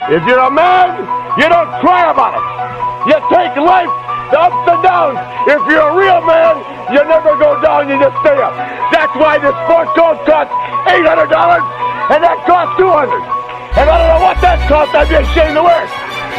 If you're a man, you don't cry about it. You take life, the ups and downs. If you're a real man, you never go down, you just stay up. That's why this sport coat costs $800 and that costs $200. And I don't know what that costs, I'd be ashamed to wear it.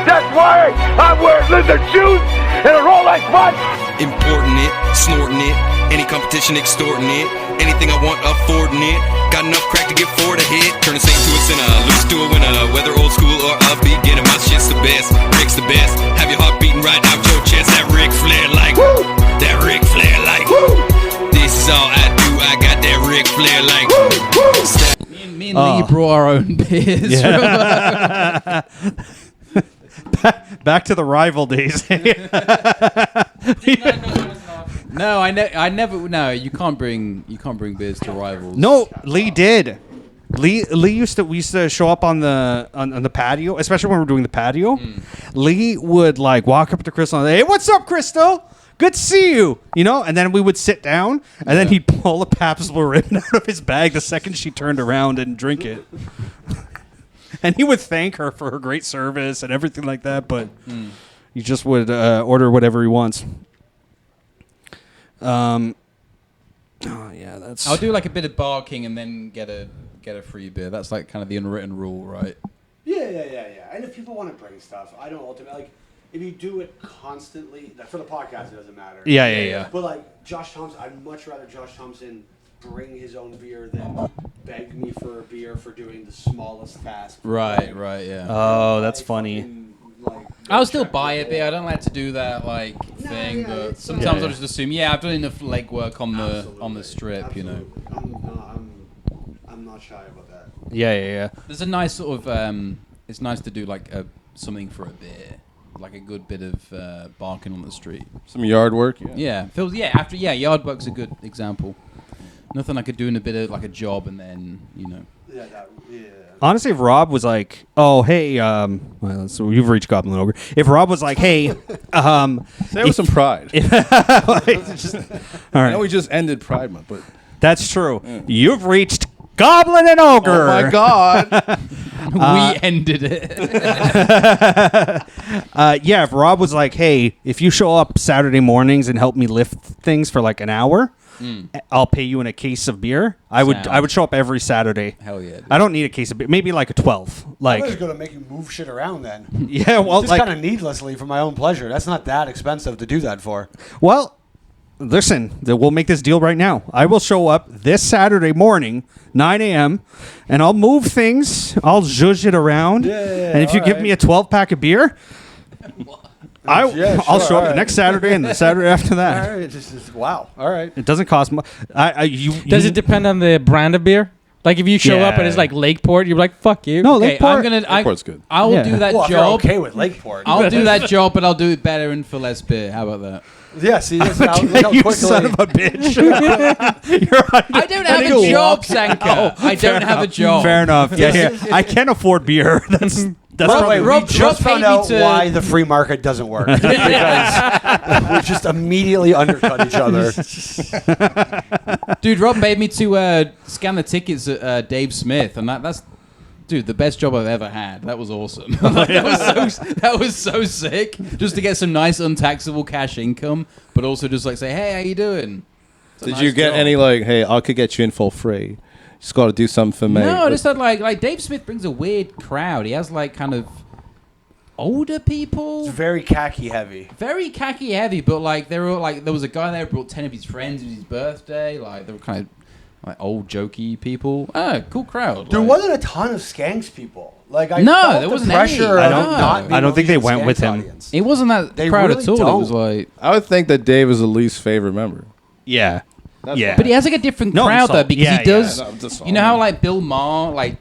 That's why I'm wearing lizard shoes and a Rolex watch. Importing it, snorting it, any competition extorting it, anything I want affording it, got enough crack to get four to hit, turn a saint to a sinner, lose to a winner, whether old school or upbeat, getting my shit's the best, Rick's the best, have your heart beating right out your chest, that Ric Flair like, woo! That Ric Flair like, woo! This is all I do, I got that Ric Flair like, woo! Me and Lee brought our own beers. Yeah. Back to the rival days. No, I never. No, you can't bring beers to rivals. No, Lee did. We used to show up on the patio, especially when we were doing the patio. Lee would like walk up to Crystal and say, "Hey, what's up, Crystal? Good to see you." You know, and then we would sit down, and then he'd pull a Pabst Blue Ribbon out of his bag the second she turned around and drink it. And he would thank her for her great service and everything like that, but he just would order whatever he wants. Oh yeah, that's. I'll do like a bit of barking and then get a free beer. That's like kind of the unwritten rule, right? Yeah. And if people want to bring stuff, I don't ultimately like. If you do it constantly, for the podcast, it doesn't matter. Yeah. But like Josh Thompson, I'd much rather Josh Thompson bring his own beer than beg me for a beer for doing the smallest task. Right, yeah. Oh, that's funny. I'll still buy a beer. I don't like to do that like thing, but sometimes I'll just assume, I've done enough legwork on the strip, absolutely. you know. I'm not shy about that. Yeah. There's a nice sort of it's nice to do like something for a beer, like a good bit of barking on the street. Some yard work. Yeah, yard work's a good example. Nothing I could do in a bit of like a job and then, you know. Yeah. Honestly, if Rob was like, "Oh, hey," so you've reached Goblin Ogre. If Rob was like, "Hey," say it with some pride. All right. I know we just ended Pride Month, but that's true. Yeah. You've reached Goblin and Ogre. Oh my God. We ended it. If Rob was like, "Hey, if you show up Saturday mornings and help me lift things for like an hour, I'll pay you in a case of beer." I would show up every Saturday. Hell yeah. Dude. I don't need a case of beer. Maybe like a 12. Like I was going to make you move shit around then. Yeah, well, just kind of needlessly for my own pleasure. That's not that expensive to do that for. Well, listen, we'll make this deal right now. I will show up this Saturday morning, 9 a.m., and I'll move things. I'll zhuzh it around. And if you give me a 12-pack of beer, I'll show up the next Saturday and the Saturday after that. All right, wow. All right. It doesn't cost much. Does it depend on the brand of beer? Like if you show up and it's like Lakeport, you're like, "Fuck you." No, Lakeport's good. I will do that job. You're okay with Lakeport. I'll do that job, but I'll do it better and for less beer. How about that? Yeah, see, look how you quickly. son of a bitch. I don't have a job, Sanka. I don't have a job. Fair enough. Yeah. I can't afford beer. That's By the way, we just found out to... why the free market doesn't work. Because we just immediately undercut each other. Dude, Rob made me to scan the tickets at Dave Smith, and that's dude, the best job I've ever had. That was awesome. that was so sick. Just to get some nice untaxable cash income, but also just like say, "Hey, how you doing?" Did you get any like, "Hey, I could get you in for free. Just got to do something for me"? No, just that like Dave Smith brings a weird crowd. He has like kind of older people. It's very khaki heavy. Very khaki heavy, but like there was a guy there who brought 10 of his friends. It was his birthday. Like they were kind of like old jokey people. Cool crowd. There like, wasn't a ton of Skanks people. Like I no, felt there the wasn't pressure. any. I don't think they went with him. Audience. It wasn't that They crowd really at all. don't. It was like I would think that Dave is the least favorite member. Yeah. Yeah. But he has like a different crowd though, because he does. Yeah, you know how like Bill Maher, like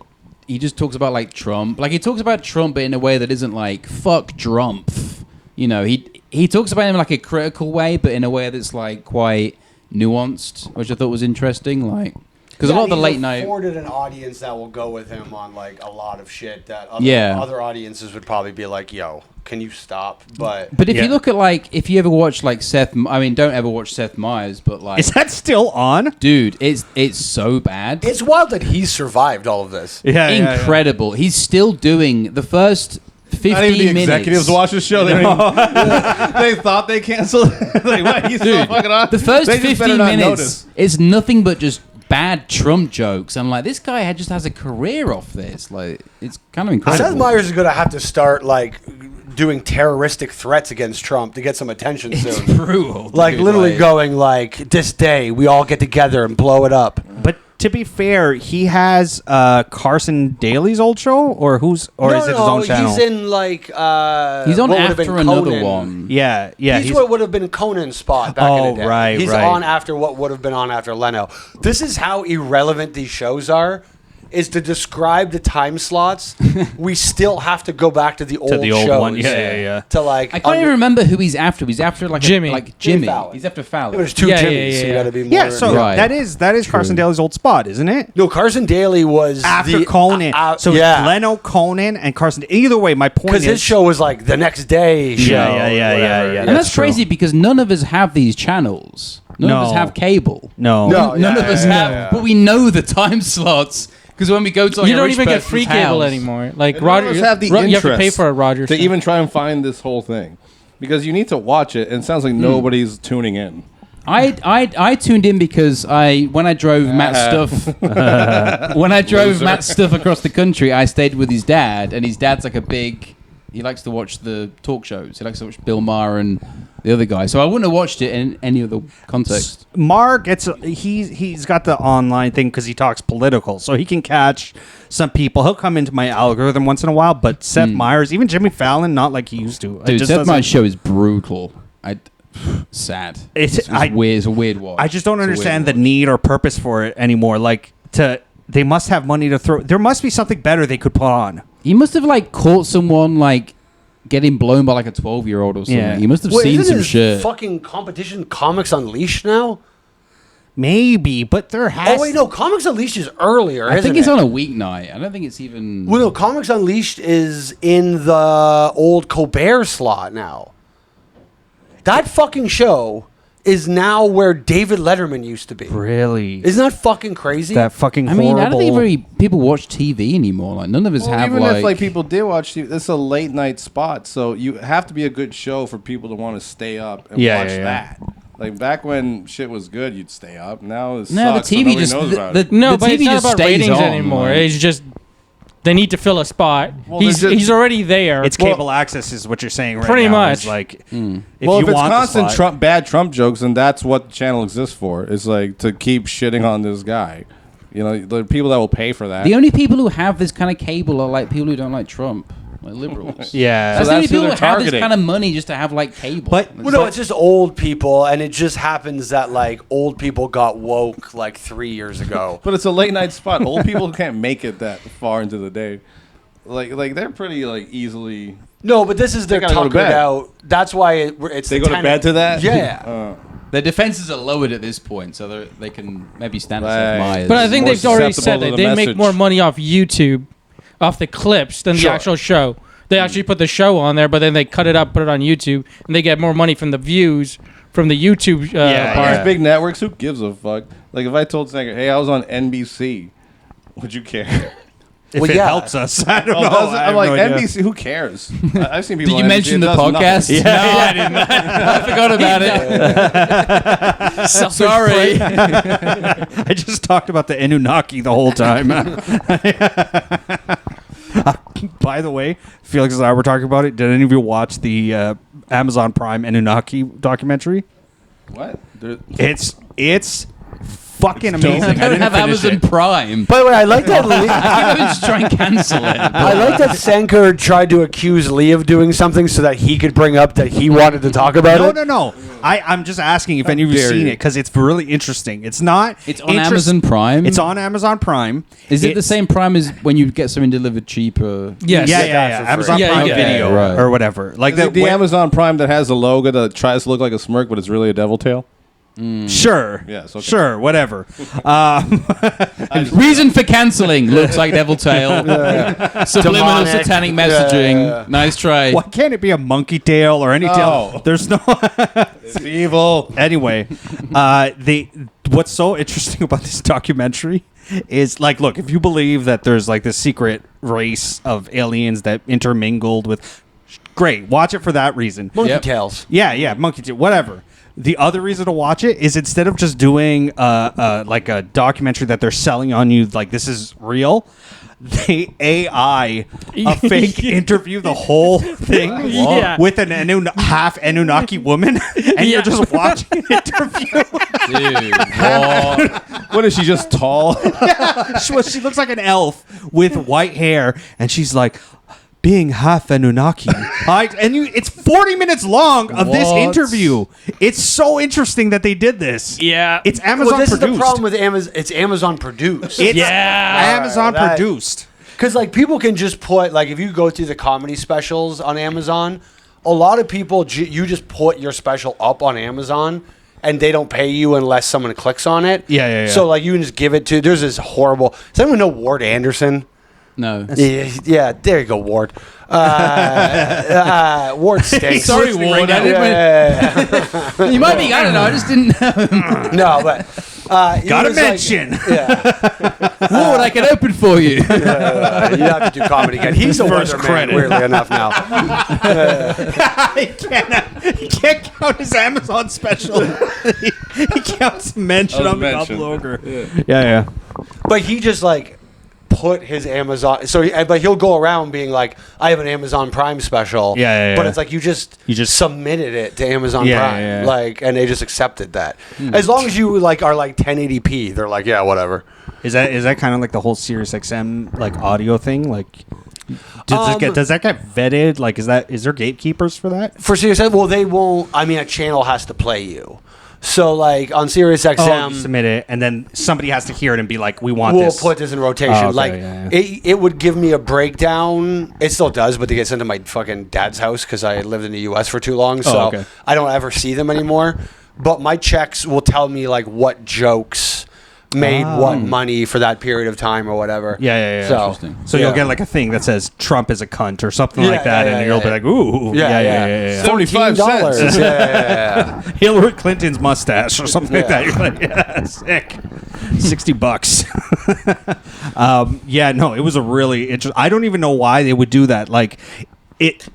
he just talks about like Trump. Like he talks about Trump, but in a way that isn't like fuck Trump. You know, he talks about him in like a critical way, but in a way that's like quite nuanced, which I thought was interesting. Like Because a lot of the he's late night. afforded an audience that will go with him on like a lot of shit that other audiences would probably be like, "Yo, can you stop?" But if you look at like, if you ever watch like I mean, don't ever watch Seth Meyers, but like, Is that still on? dude, it's so bad. it's wild that he survived all of this. Yeah, Incredible. He's still doing the first 15 Not even the minutes. executives watch the show. They, they thought they canceled. Like, what? He's still fucking on. The first They just 15 better not minutes notice. is nothing but just bad Trump jokes. I'm like, this guy just has a career off this. Like, it's kind of incredible. Seth Meyers is going to have to start like doing terroristic threats against Trump to get some attention It's soon. brutal. Like dude, literally like- going like, "This day we all get together and blow it up." But to be fair, he has Carson Daly's old show, or is it his own channel? He's in like He's on what would've been after another Conan. one. yeah. He's what would have been Conan's spot back in the day. right, He's right. on after what would have been on after Leno. This is how irrelevant these shows are. Is to describe the time slots, we still have to go back to the old shows. one. Yeah. To like, I can't even remember who he's after. He's after like Jimmy. Jimmy Fallon. He's after Fallon. There's two Yeah, yeah, Jimmys, so you yeah. got to be more. Yeah, so Right. that is Carson Daly's old spot, isn't it? No, Carson Daly was After the, Conan. So yeah, it's Leno, Conan, and Carson. Either way, my point is because his show was like the next day show. Yeah. and that's crazy because none of us have these channels. None of us No. have cable. No. None of us have, but we know the time slots. Because when we go to like You a don't rich even get person's free cable house- anymore. Like And none of Roger, us have the you have to pay interest for a Rogers. to even try and find this whole thing, because you need to watch it, and it sounds like nobody's tuning in. I tuned in because when I drove Matt's stuff Matt's stuff across the country, I stayed with his dad, and his dad's like he likes to watch the talk shows. He likes to watch Bill Maher and the other guy. So I wouldn't have watched it in any other context. Mark he's got the online thing because he talks political, so he can catch some people. He'll come into my algorithm once in a while, but Seth Meyers, even Jimmy Fallon, not like he used to. Dude, Seth Meyers' show is brutal. Sad. It's weird. It's a weird watch. I just don't It's a understand weird the need or purpose for it anymore. Like they must have money to throw. There must be something better they could put on. He must have like caught someone like getting blown by like a 12-year-old or something. Yeah. He must have Wait, seen isn't some his shit. fucking competition Comics Unleashed now? Maybe, but there has. Oh wait, no, Comics Unleashed is earlier. I isn't think it's it? on a weeknight. I don't think it's even. Well, no, Comics Unleashed is in the old Colbert slot now. That fucking show is now where David Letterman used to be. Really? Isn't that fucking crazy? That fucking I mean, horrible. I don't think very people watch TV anymore. Like none of us have Even like. if like people did watch TV, this is a late night spot, so you have to be a good show for people to want to stay up and watch that. Like back when shit was good, you'd stay up. Now it no, the sucks, so TV nobody just knows about the it. No, the but TV it's not just about stays ratings on, anymore. like- It's just they need to fill a spot. Well, he's they're just- he's already there. It's cable access, is what you're saying right Pretty now. much. Is like, if Well, you if it's want the constant spot- bad Trump jokes, then that's what the channel exists for. It's like to keep shitting on this guy. You know, the people that will pay for that. The only people who have this kind of cable are like people who don't like Trump, like liberals. Yeah. That's So the only that's who people who they're have this targeting. kind of money just to have like cable. But- Well, no, it's just old people, and it just happens that like old people got woke like 3 years ago. But it's a late night spot. Old people can't make it that far into the day. Like they're pretty like easily. No, but this is their gotta go to tuckered bed. out. That's why it's They the go to 10 bed to that. Yeah. their defenses are lowered at this point, so they can maybe stand Right. Seth Meyers. But I think more they've already susceptible said to that the they make message. more money off YouTube, off the clips, than Sure. the actual show. They actually put the show on there, but then they cut it up, put it on YouTube, and they get more money from the views from the YouTube part. These big networks, who gives a fuck? Like if I told Sanger, hey, I was on NBC, would you care? if Well, it yeah. helps us, I don't Oh, know. does it? I I'm have like, no idea. NBC, who cares? I've seen Did people you on mention NBC, the it does podcast? nothing. No, I didn't. I forgot about it. Sorry. I just talked about the Anunnaki the whole time. By the way, Felix and I were talking about it. Did any of you watch the Amazon Prime Anunnaki documentary? What? It's fucking amazing. I I don't didn't have finish Amazon it. Prime. By the way, I like that. I keep having to try and cancel it. I like that Sankar tried to accuse Lee of doing something so that he could bring up that he wanted to talk about it. No. I'm just asking if any of you have dare seen you. it because it's really interesting. It's not. It's on Amazon Prime. It's on Amazon Prime. Is it the It's- same Prime as when you get something delivered cheaper? Yes. Yeah. for free. Amazon Yeah, Prime you get it. Video Right. or whatever. Like Is it the the Amazon Prime that has a logo that tries to look like a smirk, but it's really a devil tail? Sure. Yes, okay. Sure. Whatever. Reason for cancelling looks like Devil Tail. Subliminal Demonic. satanic messaging. Yeah. Nice try. Why can't it be a monkey tail or any tail? No. There's no. It's evil. Anyway, what's so interesting about this documentary is like, look, if you believe that there's like this secret race of aliens that intermingled with, great, watch it for that reason. Monkey Yep. tails. Yeah, monkey tail, whatever. The other reason to watch it is instead of just doing like a documentary that they're selling on you, like this is real, they AI a fake interview the whole thing Yeah. with an half Anunnaki woman, and you're just watching an interview. Dude, what? What is she, just tall? She looks like an elf with white hair, and she's like, being half Anunnaki. It's 40 minutes long of this What? interview. It's so interesting that they did this. Yeah. It's Amazon Well, this produced. is the problem with Amazon. It's Amazon produced. It's Yeah. Amazon That- produced. Because like people can just put like if you go through the comedy specials on Amazon, a lot of people you just put your special up on Amazon and they don't pay you unless someone clicks on it. Yeah. So like you can just give it to. There's this horrible. Does anyone know Ward Anderson? No. Yeah, there you go, Ward. Ward stinks. Sorry, Ward. I didn't You might be. I don't know. I just didn't know. No, but he Gotta was like- mention. Ward, I can open for you. you have to do comedy again. He's a First weatherman, credit. weirdly enough now. He can't count his Amazon special. He counts mention on the mention. Doppelganger. Yeah. But he just like put his Amazon. But he'll go around being like, "I have an Amazon Prime special." Yeah. But it's like you just submitted it to Amazon Prime, Yeah. like, and they just accepted that. As long as you like are like 1080p, they're like, "Yeah, whatever." Is that kind of like the whole Sirius XM like audio thing? Like, does that get vetted? Like, is there gatekeepers for that? For Sirius, well, they won't. I mean, a channel has to play you. So like on Sirius XM, You submit it, and then somebody has to hear it and be like, "We want we'll this." put this in rotation. Oh, okay, like yeah. It would give me a breakdown. It still does, but they get sent to my fucking dad's house because I lived in the U.S. for too long, so okay. I don't ever see them anymore. But my checks will tell me like what jokes made what money for that period of time or whatever. Yeah. So, Interesting. So you'll get like a thing that says Trump is a cunt or something like that, and you'll be like, "Ooh, yeah." 75 $14. cents. Yeah. Hillary Clinton's mustache or something like Yeah. that. You're like, yeah, sick. $60. No, it was a really interesting. I don't even know why they would do that. Like,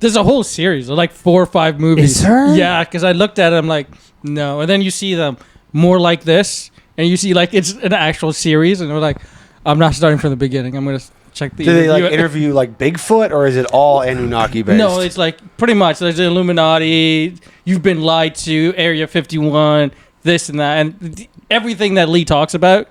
There's a whole series of like 4 or 5 movies. Is there? Yeah, because I looked at it, I'm like, no. And then you see them more like this, and you see like it's an actual series, and we're like, I'm not starting from the beginning. I'm gonna check the. Do they like interview like Bigfoot or is it all Anunnaki based? No, it's like pretty much there's the Illuminati. You've been lied to. Area 51. This and that, and everything that Lee talks about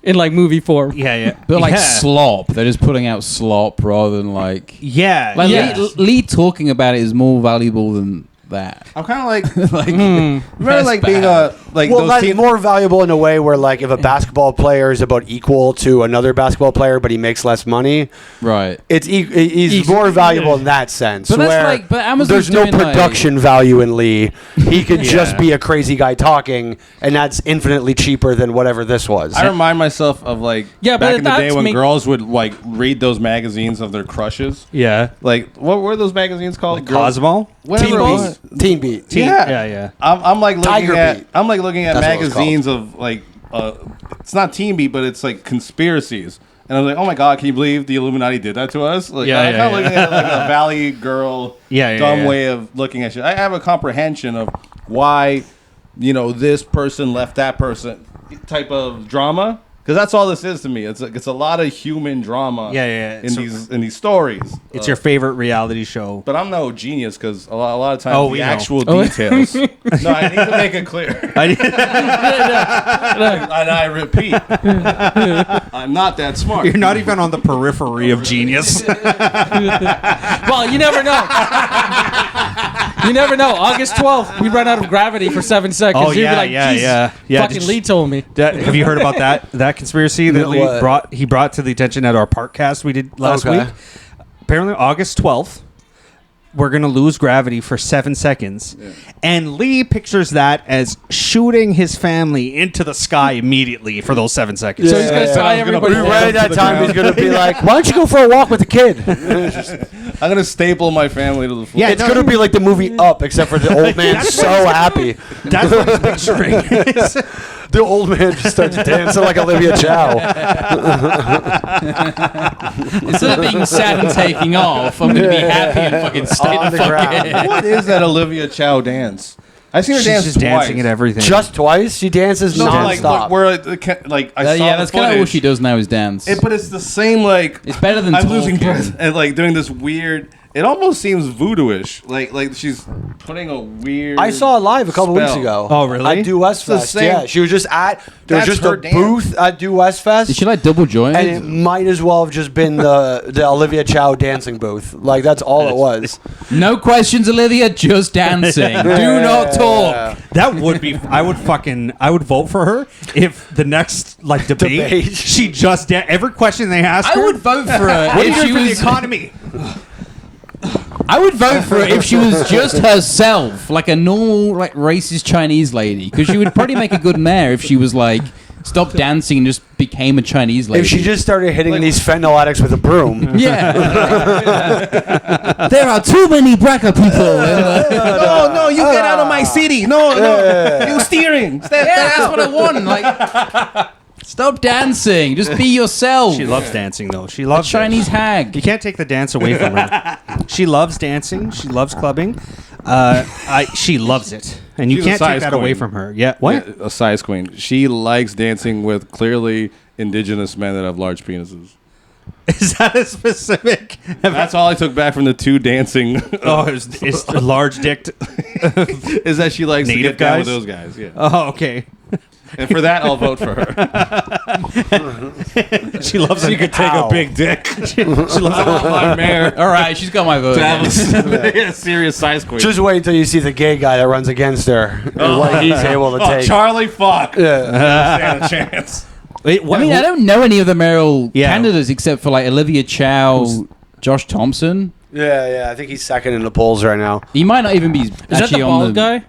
in like movie form. yeah. But like yeah. slop. They're just putting out slop rather than like. Yeah. Like yeah. Lee talking about it is more valuable than that. I'm kind of like, Like, remember that's like being bad. like well, those that's teams. more valuable in a way where, like, if a basketball player is about equal to another basketball player, but he makes less money, Right. he's more valuable in that sense. But that's where like- but Amazon's there's no doing, like- production value in Lee. He could just be a crazy guy talking, and that's infinitely cheaper than whatever this was. I remind myself of like Yeah, but back in the day that's when me- girls would like read those magazines of their crushes. Yeah. Like what were those magazines called? Like Cosmo? Whatever Teen it was. Beat. Teen Beat. Yeah. I'm like looking Tiger at Beat. I'm like looking at That's what it was magazines of like it's not Teen Beat, but it's like conspiracies. And I was like, oh my god, can you believe the Illuminati did that to us? Like, Yeah, I'm yeah, kind of yeah. looking at it like a Valley Girl, dumb way of looking at shit. I have a comprehension of why, this person left that person type of drama. Because that's all this is to me. It's a lot of human drama. In So- these stories. It's your favorite reality show. But I'm no genius because a lot of times we the know. actual details. No, I need to make it clear. And I repeat, I'm not that smart. You're not even on the periphery of genius. Well, you never know. You never know. August 12th, we run out of gravity for 7 seconds. Oh, You'd be yeah, like, yeah, Jesus, yeah. Yeah, fucking did Lee you- told me. Have you heard about that conspiracy that No, Lee what? brought to the attention at our Parkcast we did last Okay. week? Apparently August 12th, we're going to lose gravity for 7 seconds. Yeah. And Lee pictures that as shooting his family into the sky immediately for those 7 seconds. So he's going to tie everybody down. Right at that time, he's going to be like, why don't you go for a walk with the kid? I'm going to staple my family to the floor. Yeah, it's going to be like the movie Up, except for the old man so happy. That's what he's picturing. The old man just starts dancing like Olivia Chow. Instead of being sad and taking off, I'm going to be happy and fucking stay On the the fuck ground. in. What is that Olivia Chow dance? I've seen her She's dance just twice. dancing at everything. Just twice? She dances No, nonstop. where like I saw Yeah, the that's kind of all footage. she does now is dance. But it's the same like It's better than I'm losing talking. breath and like doing this weird. It almost seems voodoo-ish. Like she's putting a weird. I saw it live a couple weeks spell. ago. Oh, really? At Due West the Fest. same- Yeah, she was just at. There was That's just her a dance. booth at Due West Fest. Is she like double jointed? and it might as well have just been the Olivia Chow dancing booth. Like that's all it was. No questions, Olivia, just dancing. Do not talk. That would be. I would vote for her if the next like debate. She just every question they ask I her. would vote for her What do if you she do for the was. economy? I would vote for her if she was just herself, like a normal, like racist Chinese lady, because she would probably make a good mayor if she was like stopped dancing and just became a Chinese lady. If she just started hitting these fentanyl addicts with a broom. Yeah. There are too many BRCA people. No, you get out of my city. No, you steering. Step Yeah, that's what I want. Like, stop dancing. Just be yourself. She loves dancing though. She loves Chinese hag. You can't take the dance away from her. She loves dancing. She loves clubbing. She loves it, and you She's a can't take size that queen. away from her. Yeah. What? Yeah, a size queen. She likes dancing with clearly indigenous men that have large penises. Is that a specific? That's all I took back from the two dancing. Oh, it's large dicked. Is that she likes Native to get down with guys? those guys? Yeah. Oh, okay. And for that, I'll vote for her. She loves. She could take a big dick. She loves. My mayor. All right, she's got my vote. Yeah, serious size queen. Just wait until you see the gay guy that runs against her and what he's able to take. Charlie, fuck. Yeah. Stand a chance. Wait, I mean, I don't know any of the mayoral Yeah. candidates except for like Olivia Chow, Josh Thompson. Yeah, I think he's second in the polls right now. He might not even be Is that actually the on bald the guy?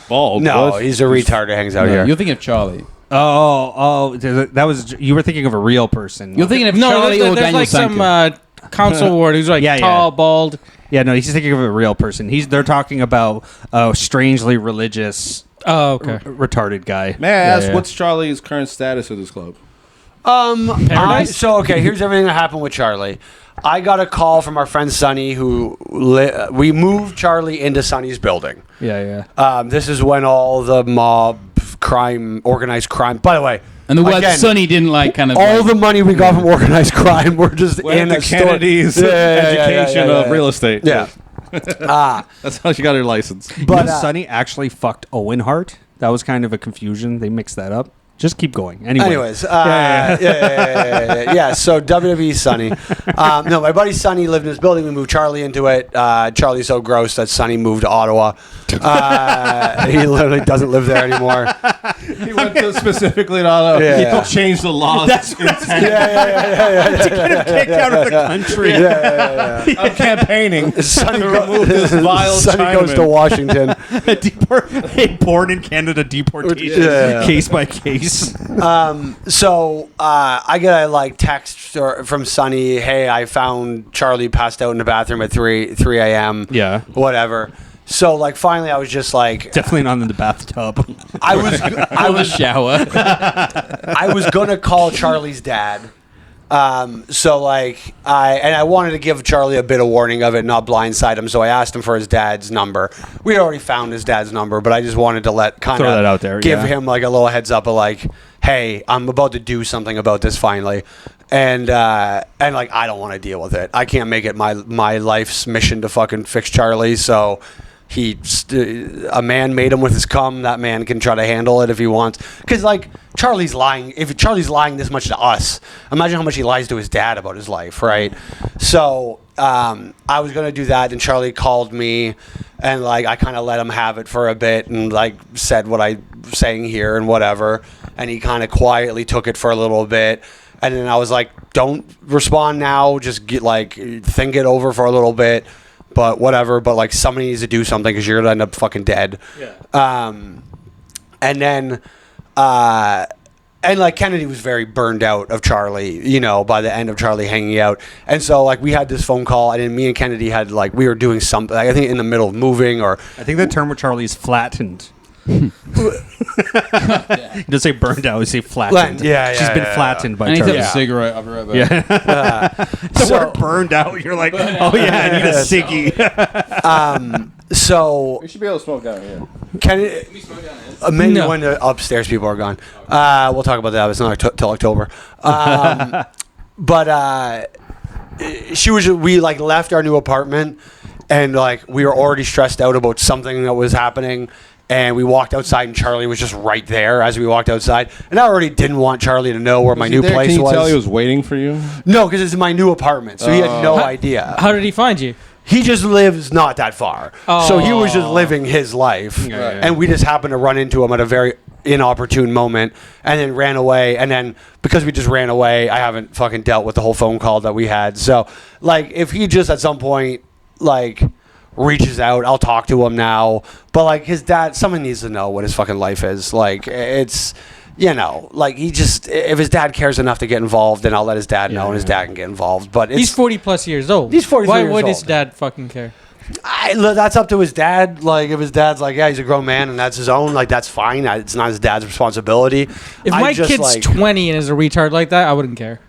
Bald. No, What? he's a retard that hangs out No, here. you're thinking of Charlie. that was. You were thinking of a real person. You're thinking of No, Charlie there's or Daniel like some Sanko. council ward who's like Yeah, yeah. tall, bald. Yeah, no, he's thinking of a real person. They're talking about a strangely religious, Oh, okay. retarded guy. May I ask, what's Charlie's current status of this club? Okay, here's everything that happened with Charlie. I got a call from our friend Sonny, who we moved Charlie into Sonny's building. Yeah. This is when all the mob crime, organized crime. By the way, And the word again, Sonny didn't like kind of all like, the money we got from organized crime, we're just Went in to a store. Kennedy's education of real estate. Yeah. That's how she got her license. But Sonny actually fucked Owen Hart. That was kind of a confusion. They mixed that up. Just keep going. Anyways, yeah. So WWE Sonny. No, my buddy Sonny lived in his building. We moved Charlie into it. Charlie's so gross that Sonny moved to Ottawa. He literally doesn't live there anymore. He went to specifically to Ottawa. Yeah. He changed the laws. That's Yeah. to get him kicked out of the country. I'm campaigning Sonny to remove this vile Sonny goes to Chinaman. Washington. Born in Canada deportation, Yeah. case by case. So I get a text from Sonny. Hey, I found Charlie passed out in the bathroom at 3 a.m. Yeah. Whatever. So finally, I was just like, Definitely not in the bathtub. I was shower. I was gonna call Charlie's dad. I wanted to give Charlie a bit of warning of it, not blindside him. So I asked him for his dad's number. We already found his dad's number, but I just wanted to Throw that out there, give yeah. him a little heads up of hey, I'm about to do something about this finally, and I don't want to deal with it. I can't make it my life's mission to fucking fix Charlie. So. A man made him with his cum. That man can try to handle it if he wants. Because Charlie's lying. If Charlie's lying this much to us, imagine how much he lies to his dad about his life, right? So I was gonna do that, and Charlie called me, and I kind of let him have it for a bit, and said what I'm saying here and whatever, and he kind of quietly took it for a little bit. And then I was like, don't respond now. Just get think it over for a little bit. but whatever. But like somebody needs to do something because you're gonna end up fucking dead. Yeah. And then, and like Kennedy was very burned out of Charlie, you know, by the end of Charlie hanging out. And so like we had this phone call, and then me and Kennedy had like, we were doing something, I think in the middle of moving, or I think the term with Charlie is flattened. You don't say burned out, you say flattened. Yeah, She's been flattened by And he's Charlie. a cigarette. I'll be right back. Yeah. The word burned out, you're like, oh yeah, I need a ciggy. So We should be able to smoke down here. Kennedy, maybe No. when the upstairs people are gone. We'll talk about that. It's not till October. But we like left our new apartment, and like we were already stressed out about something that was happening. And we walked outside, and Charlie was just right there as we walked outside. And I already didn't want Charlie to know where my new place Can you was. tell he was waiting for you? No, because it's my new apartment, so he had no idea. How did he find you? He just lives not that far, so he was just living his life, and we just happened to run into him at a very inopportune moment, and then ran away. And then because we just ran away, I haven't fucking dealt with the whole phone call that we had. So, like, if he just at some point like reaches out, I'll talk to him now. But like his dad, someone needs to know what his fucking life is. Like it's, you know, like he just, if his dad cares enough to get involved, then I'll let his dad know, and his dad can get involved. But He's 40 plus years old. He's 43 Why years would his old. dad fucking care? That's up to his dad. Like if his dad's like, yeah, he's a grown man and that's his own, like that's fine. It's not his dad's responsibility. If my kid's 20 and is a retard like that, I wouldn't care.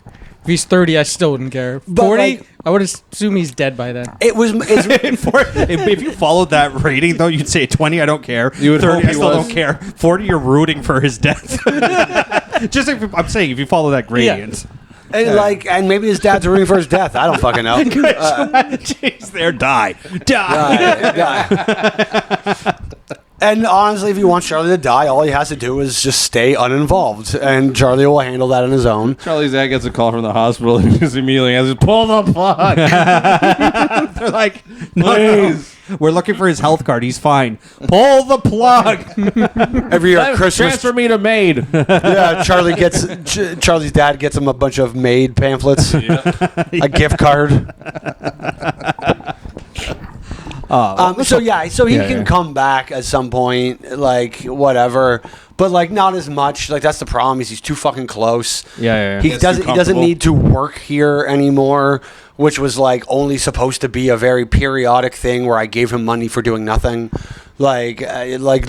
If he's 30, I still wouldn't care. 40, like, I would assume he's dead by then. If you followed that rating, though, you'd say 20, I don't care. You would 30, hope I he still was. don't care. 40, you're rooting for his death. I'm saying, if you follow that gradient. and maybe his dad's rooting for his death. I don't fucking know. Jeez, there, die. And honestly, if he wants Charlie to die, all he has to do is just stay uninvolved, and Charlie will handle that on his own. Charlie's dad gets a call from the hospital and just immediately has to pull the plug. They're like, no, we're looking for his health card. He's fine. Pull the plug. Every year at Christmas, Transfer me to maid. yeah, Charlie's dad gets him a bunch of Maid pamphlets, a gift card. So he can come back at some point, like whatever, but like not as much. Like that's the problem, is he's too fucking close. He doesn't need to work here anymore, which was like only supposed to be a very periodic thing where I gave him money for doing nothing. Like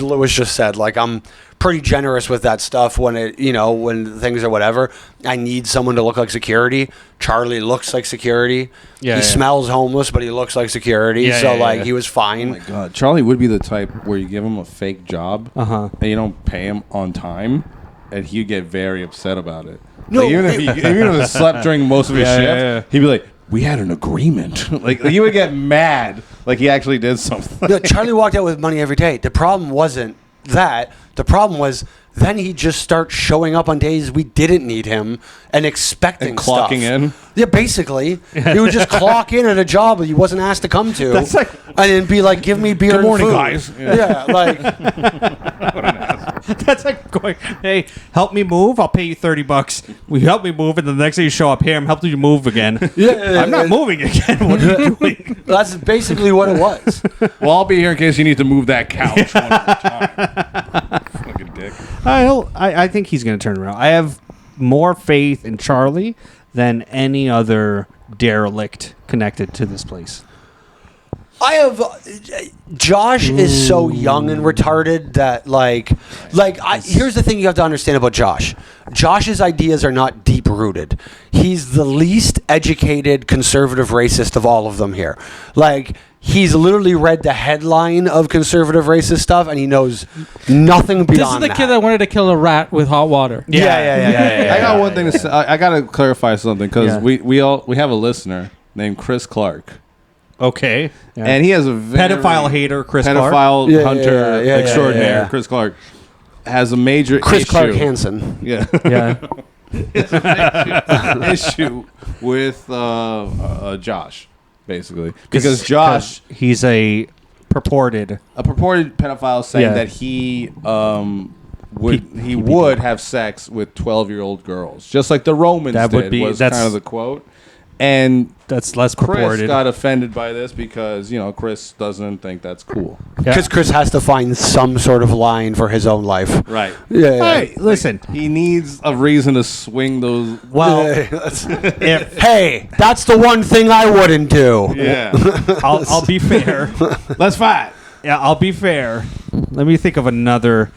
Louis just said, like I'm pretty generous with that stuff when when things are whatever. I need someone to look like security. Charlie looks like security. He smells homeless, but he looks like security. He was fine. Oh my god, Charlie would be the type where you give him a fake job and you don't pay him on time, and he'd get very upset about it. No, like, even if he slept during most of his shift, he'd be like, "We had an agreement." Like he would get mad, like he actually did something. No, Charlie walked out with money every day. The problem wasn't that. The problem was then he'd just start showing up on days we didn't need him and expecting And clocking stuff. in? Yeah, basically. He would just clock in at a job that he wasn't asked to come to. That's like- and then be like, give me beer Good and morning, food. guys. Yeah, like, That's like going, hey, help me move. I'll pay you $30. Will you help me move? And the next day you show up here, I'm helping you move again. I'm not moving again. What are you doing? that's basically what it was. Well, I'll be here in case you need to move that couch one more time. Fucking dick. I think he's going to turn around. I have more faith in Charlie than any other derelict connected to this place. I have Josh is so young and retarded that here's the thing you have to understand about Josh. Josh's ideas are not deep rooted. He's the least educated conservative racist of all of them here. Like he's literally read the headline of conservative racist stuff and he knows nothing beyond This is the kid that wanted to kill a rat with hot water. Yeah. I got one thing to say. I got to clarify something because we have a listener named Chris Clark. Okay. Yeah. And he has a very pedophile hater, Chris Clark. pedophile hunter extraordinaire. Yeah. Chris Clark has a major Chris issue. Clark Hansen. Yeah. issue with Josh, basically, because Josh, he's a purported pedophile, saying that he would have sex with 12-year-old girls, just like the Romans did. Was kind of the quote. And That's less Chris purported. got offended by this because, Chris doesn't think that's cool. Because Chris has to find some sort of line for his own life. Right. Yeah. Hey, listen. He needs a reason to swing those. Well, Hey, that's the one thing I wouldn't do. Yeah. I'll be fair. Let's fight. Yeah, I'll be fair. Let me think of another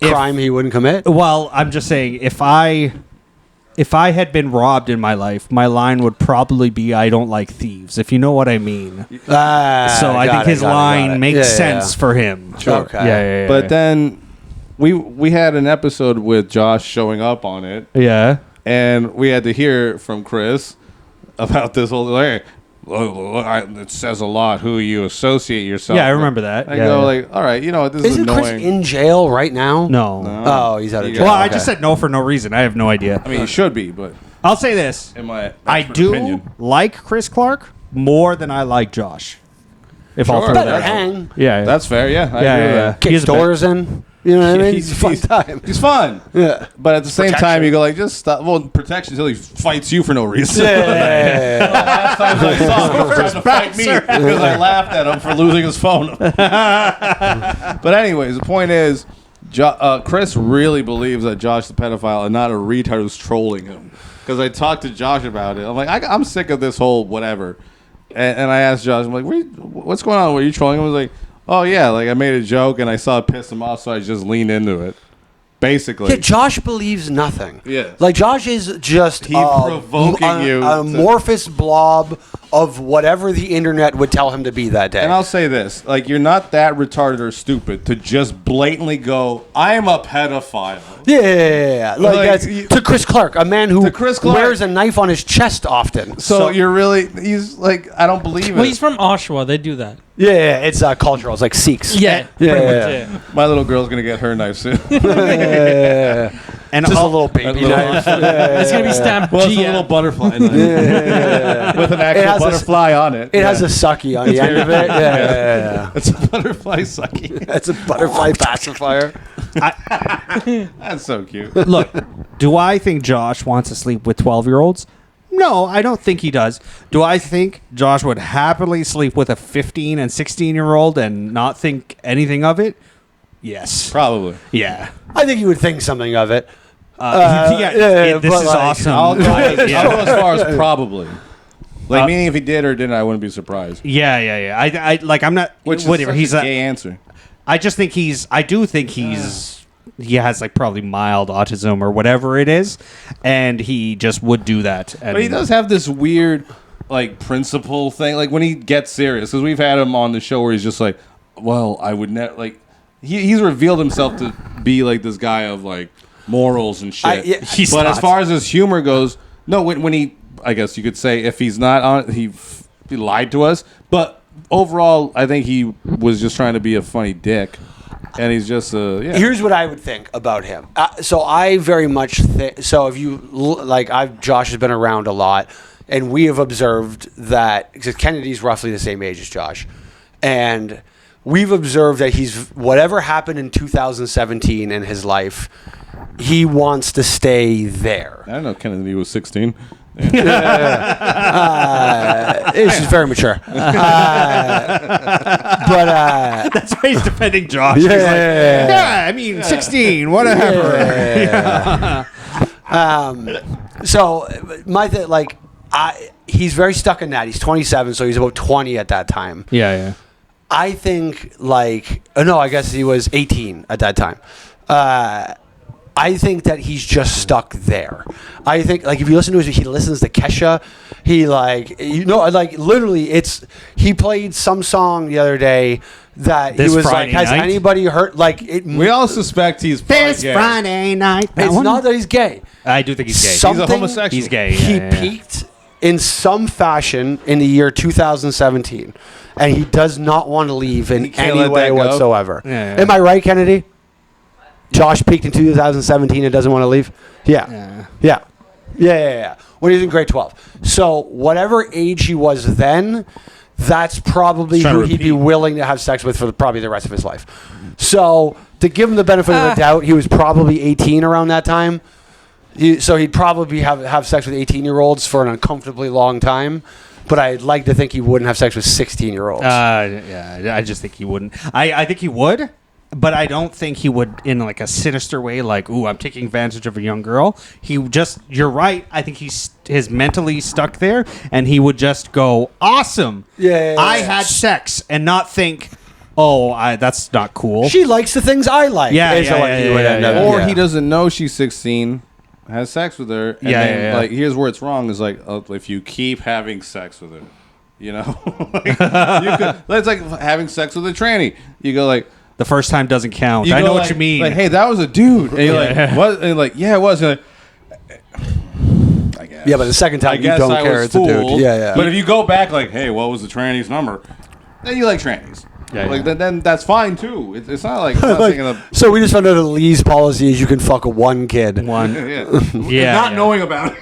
Crime he wouldn't commit. Well, I'm just saying, if I had been robbed in my life, my line would probably be, "I don't like thieves," if you know what I mean. So I think his line makes sense for him. Sure. Okay. Yeah. But then we had an episode with Josh showing up on it, Yeah. and we had to hear from Chris about this whole. Hey, it says a lot who you associate yourself. Yeah, I with. remember that. I Yeah, go yeah. like, all right, this is Isn't annoying. Chris in jail right now? No. Oh, he's out of jail. Well, I Okay. just said no for no reason. I have no idea. I mean, he should be, but I'll say this. in my I expert do opinion. like Chris Clark more than I like Josh. If I'll Sure. throw Better that. hang. Yeah. That's fair. Yeah, I Yeah, agree with yeah, that. Kick He's a doors in. You know what I mean? He's, It's a fun he's- time. he's fun. Yeah. But at the same Protection. time, you go like, just stop. Well, protection until he fights you for no reason. Yeah. Last time I saw him, he was trying to fight me because I laughed at him for losing his phone. But anyways, the point is, Chris really believes that Josh the pedophile and not a retard who's trolling him. Because I talked to Josh about it. I'm like, I'm sick of this whole whatever. And I asked Josh, I'm like, what's going on? Were you trolling him? I was like, oh yeah, like I made a joke and I saw it piss him off, so I just leaned into it. Basically. Yeah, Josh believes nothing. Yeah. Like, Josh is just provoking you an to- amorphous blob of whatever the internet would tell him to be that day. And I'll say this, like, you're not that retarded or stupid to just blatantly go, I'm a pedophile. Yeah. Like that's, to Chris Clark, a man who To Chris Clark. wears a knife on his chest often. So you're really, he's like, I don't believe Well, it. he's from Oshawa. They do that. Yeah, it's cultural. It's like Sikhs. Yeah. Yeah, pretty yeah, much, yeah. My little girl's going to get her knife soon. And Just a I'll- little baby little- knife. It's going to be stamped Well, it's a GM. little butterfly knife. With an It actual has a- butterfly on it. It has a sucky on the end of it. Yeah. It's a butterfly sucky. That's a butterfly pacifier. That's so cute. Look, do I think Josh wants to sleep with 12-year-olds? No, I don't think he does. Do I think Josh would happily sleep with a 15 and 16-year-old and not think anything of it? Yes. Probably. Yeah. I think you would think something of it. This but is like- awesome. I'll go as Yeah. far as probably. Like, meaning if he did or didn't, I wouldn't be surprised. Yeah. I like. I'm not. Which whatever. is He's such a a. gay answer. I just think he's. I do think he's. He has like probably mild autism or whatever it is, and he just would do that. And But he does have this weird, like, principle thing. Like, when he gets serious, because we've had him on the show where he's just like, well, I would never, like, he's revealed himself to be, like, this guy of, like, morals and shit. He's but not. as far as his humor goes, no, when he, I guess you could say, if he's not on, he lied to us. But overall, I think he was just trying to be a funny dick. And he's just Here's what I would think about him. So I very much think. So if you Josh has been around a lot, and we have observed that because Kennedy's roughly the same age as Josh, and we've observed that he's whatever happened in 2017 in his life, he wants to stay there. I don't know, Kennedy was 16. It's just very mature. But That's why he's defending Josh. Yeah. He's like, yeah, I mean, 16, whatever. So my he's very stuck in that. He's 27, so he's about 20 at that time. Yeah. I think I guess he was 18 at that time. I think that he's just stuck there. I think if you listen to he listens to Kesha. He literally he played some song the other day that This he was Friday like, has night? anybody heard We all suspect he's This gay. Friday night. It's not that he's gay. I do think he's gay. Something- He's a homosexual. He's gay. He Yeah. peaked in some fashion in the year 2017, and he does not want to leave in He can't any let way that go? whatsoever. Yeah. Am I right, Kennedy? Josh peaked in 2017 and doesn't want to leave? Yeah. When he was in grade 12. So whatever age he was then, that's probably Trying to who he'd be repeat. willing to have sex with for probably the rest of his life. So to give him the benefit of the doubt, he was probably 18 around that time. He'd probably have sex with 18-year-olds for an uncomfortably long time. But I'd like to think he wouldn't have sex with 16-year-olds. Yeah, I just think he wouldn't. I think he would, but I don't think he would in like a sinister way. Like, ooh, I'm taking advantage of a young girl. You're right. I think his mentally stuck there, and he would just go, awesome. Yeah. I had sex, and not think, oh, that's not cool. She likes the things I like. Yeah. Or he doesn't know she's 16. Has sex with her, and then, like, here's where it's wrong: is like if you keep having sex with her, you know, that's like having sex with a tranny. You go like the first time doesn't count. I know what you mean. Like, hey, that was a dude. And you're like, what? And you're like, yeah, it was. And like, I guess. Yeah, but the second time you don't care it's a dude. Yeah. But if you go back, like, hey, what was the tranny's number? Then you like trannies. Yeah. Then that's fine too. It's not like I'm not thinking of, So we just found out that Lee's policy is you can fuck one kid. not knowing about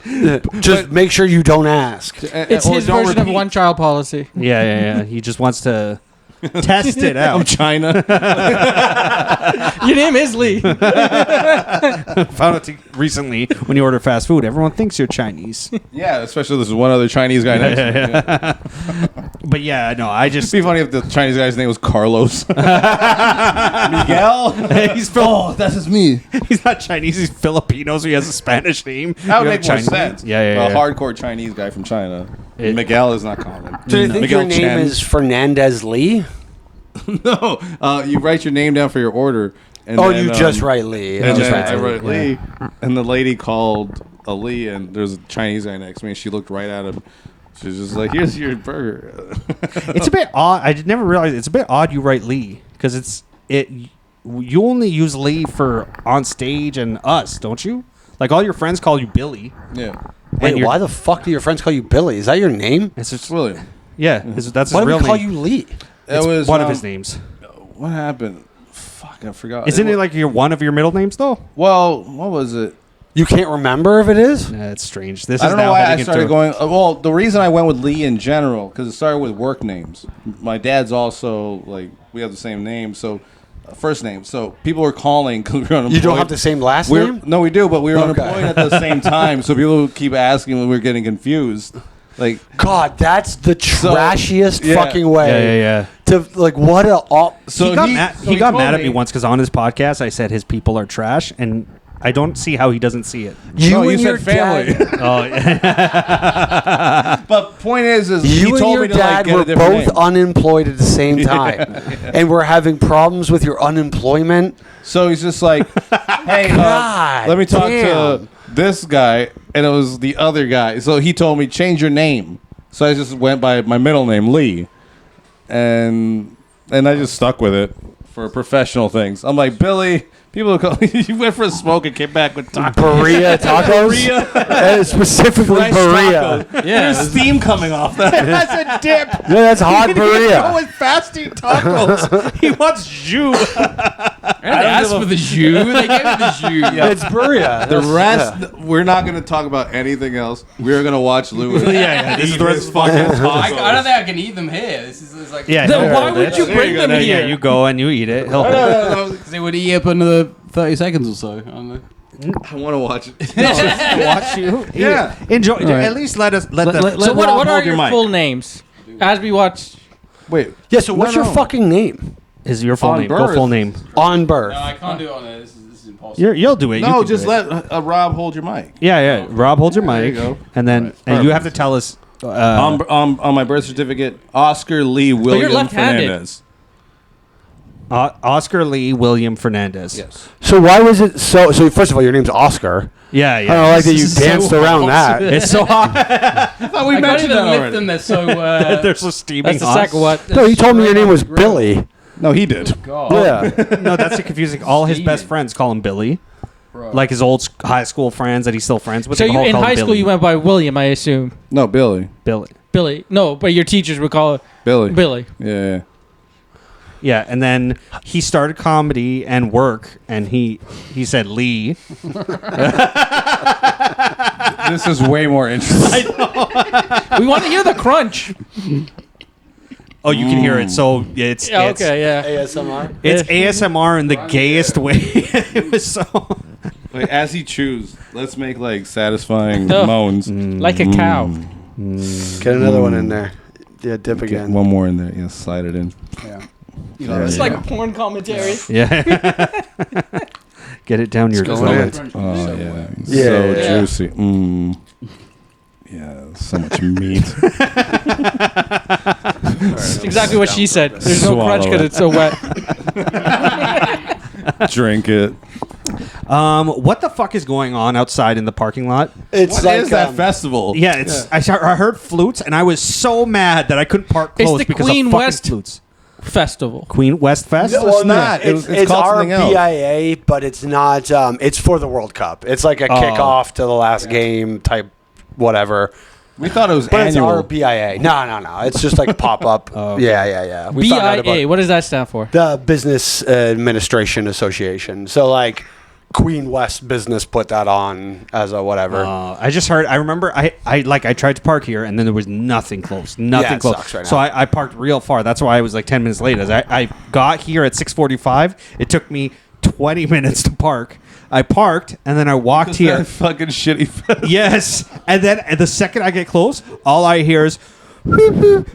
it. Just make sure you don't ask. It's his version of one child policy. Yeah. He just wants to test it out. From China. Your name is Lee. Found out recently when you order fast food, everyone thinks you're Chinese. Yeah, especially this is one other Chinese guy next to me. Yeah. But yeah, no, I just... It'd be funny if the Chinese guy's name was Carlos. Miguel? That's just me. He's not Chinese, he's Filipino, so he has a Spanish name. That would make more sense. Yeah. A hardcore Chinese guy from China. Miguel is not common. Do you think Miguel your name Chen. is Fernandez Lee? No. You write your name down for your order. And then, you just write Lee. And then I wrote Lee. And the lady called a Lee, and there's a Chinese guy next to me, and she looked right at him. She's just like, here's your burger. It's a bit odd. I never realized it's a bit odd you write Lee, because you only use Lee for on stage and us, don't you? Like all your friends call you Billy. Yeah. Wait, why the fuck do your friends call you Billy? Is that your name? It's just William. Yeah, that's his Why do real we call name. you Lee? It's was one of his names. What happened? Fuck, I forgot. Isn't it like one of your middle names though? Well, what was it? You can't remember if it is? Yeah, it's strange. This I is don't know now why I heading started into- going. Well, the reason I went with Lee in general, because it started with work names. My dad's also, like, we have the same name, so first name. So people were calling because we were unemployed. You don't have the same last name? No, we do, but we were Okay. unemployed at the same time, so people would keep asking when we were getting confused. Like, God, that's the trashiest yeah. fucking way. Yeah. To like, what a. so he got mad, so he got told mad at me once because on his podcast I said his people are trash, and I don't see how he doesn't see it. You and your said family. dad- Oh, yeah. But point is You he told and me your to like dad get were a different both name. unemployed at the same time, and we're having problems with your unemployment. So he's just like, hey, God let me talk damn. to this guy, and it was the other guy. So he told me change your name. So I just went by my middle name, Lee, and I just stuck with it for professional things. I'm like, Billy. People will call you went for a smoke and came back with tacos. Berea tacos? Specifically Berea. Yeah, there's steam coming off that. That's a dip. Yeah, that's hot Go Berea. with fasting tacos. He wants jus. I didn't ask for the jus. They gave me the jus. It's Berea. The rest, we're not going to talk about anything else. We're going to watch Louis. This is the rest of fucking I tacos. don't think I can eat them here. This is like Then why would you bring them Yeah, here? you go and you eat it. He'll because they would eat up another 30 seconds or so. I don't know. I want to watch it. watch you. Yeah. Enjoy. right. At least let us let the. So what Rob are hold your your mic. full names? As we watch. Wait. Yeah, so what's your fucking name? Is your full On name? Go birth. full name. On birth. No, I can't do it on there. This is impossible. You'll do it. You No, can just do it. let Rob hold your mic. Yeah. Rob, hold your There mic, you go. and then Right. and you have Perfect. to tell us. On my birth certificate, Oscar Lee William left-handed. Fernandez. Oscar Lee William Fernandez. Yes. So why was it so? So first of all, your name's Oscar. Yeah. I don't like that you This is danced so around hot. that. It's so hot. I thought we I can't mentioned even that lift already. them. They're so. There's a steaming That's the hot. second what? No, you told me your name was Billy. No, he did. God. Yeah. No, that's so confusing. All his best Steaming. friends call him Billy. Bro. Like his old high school friends that he's still friends with. So they you, all in call him high school Billy. you went by William, I assume. No, Billy. Billy. Billy. No, but your teachers would call it Billy. Billy. Yeah. Yeah, and then he started comedy and work, and he said Lee. This is way more interesting. We want to hear the crunch. Oh, you can hear it. So it's Yeah, it's, okay, yeah. ASMR. it's ASMR in the gayest way. It was so. Like, as he chews, let's make like satisfying No. moans. Like a cow. Get another one in there. Yeah, dip Get again. one more in there. Yeah, slide it in. Yeah. It's like porn commentary. Yeah. Get it down your going throat. Oh yeah, Yeah. so Yeah. juicy. Yeah, so much meat. It's exactly what she said. There's no crunch Swallow because it. it's so wet. Drink it. What the fuck is going on outside in the parking lot? It's What like is that festival? Yeah, it's. I heard flutes, and I was so mad that I couldn't park It's close the because Queen of fucking West flutes. Festival. Queen West Fest. No, it's not. It's called our something else. BIA, but it's not. It's for the World Cup. It's like a kickoff to the last game type, whatever. We thought it was But annual. it's our BIA. No. It's just like a pop up. Yeah. We found out about BIA. What does that stand for? the Business Administration Association. So like Queen West Business put that on as a whatever. I just heard. I remember. I tried to park here, and then there was nothing close. Nothing it close. sucks right so now. I parked real far. That's why I was like 10 minutes late. As I got here at 6:45, it took me 20 minutes to park. I parked, and then I walked here. That fucking shitty fest. Yes, and then the second I get close, all I hear is, and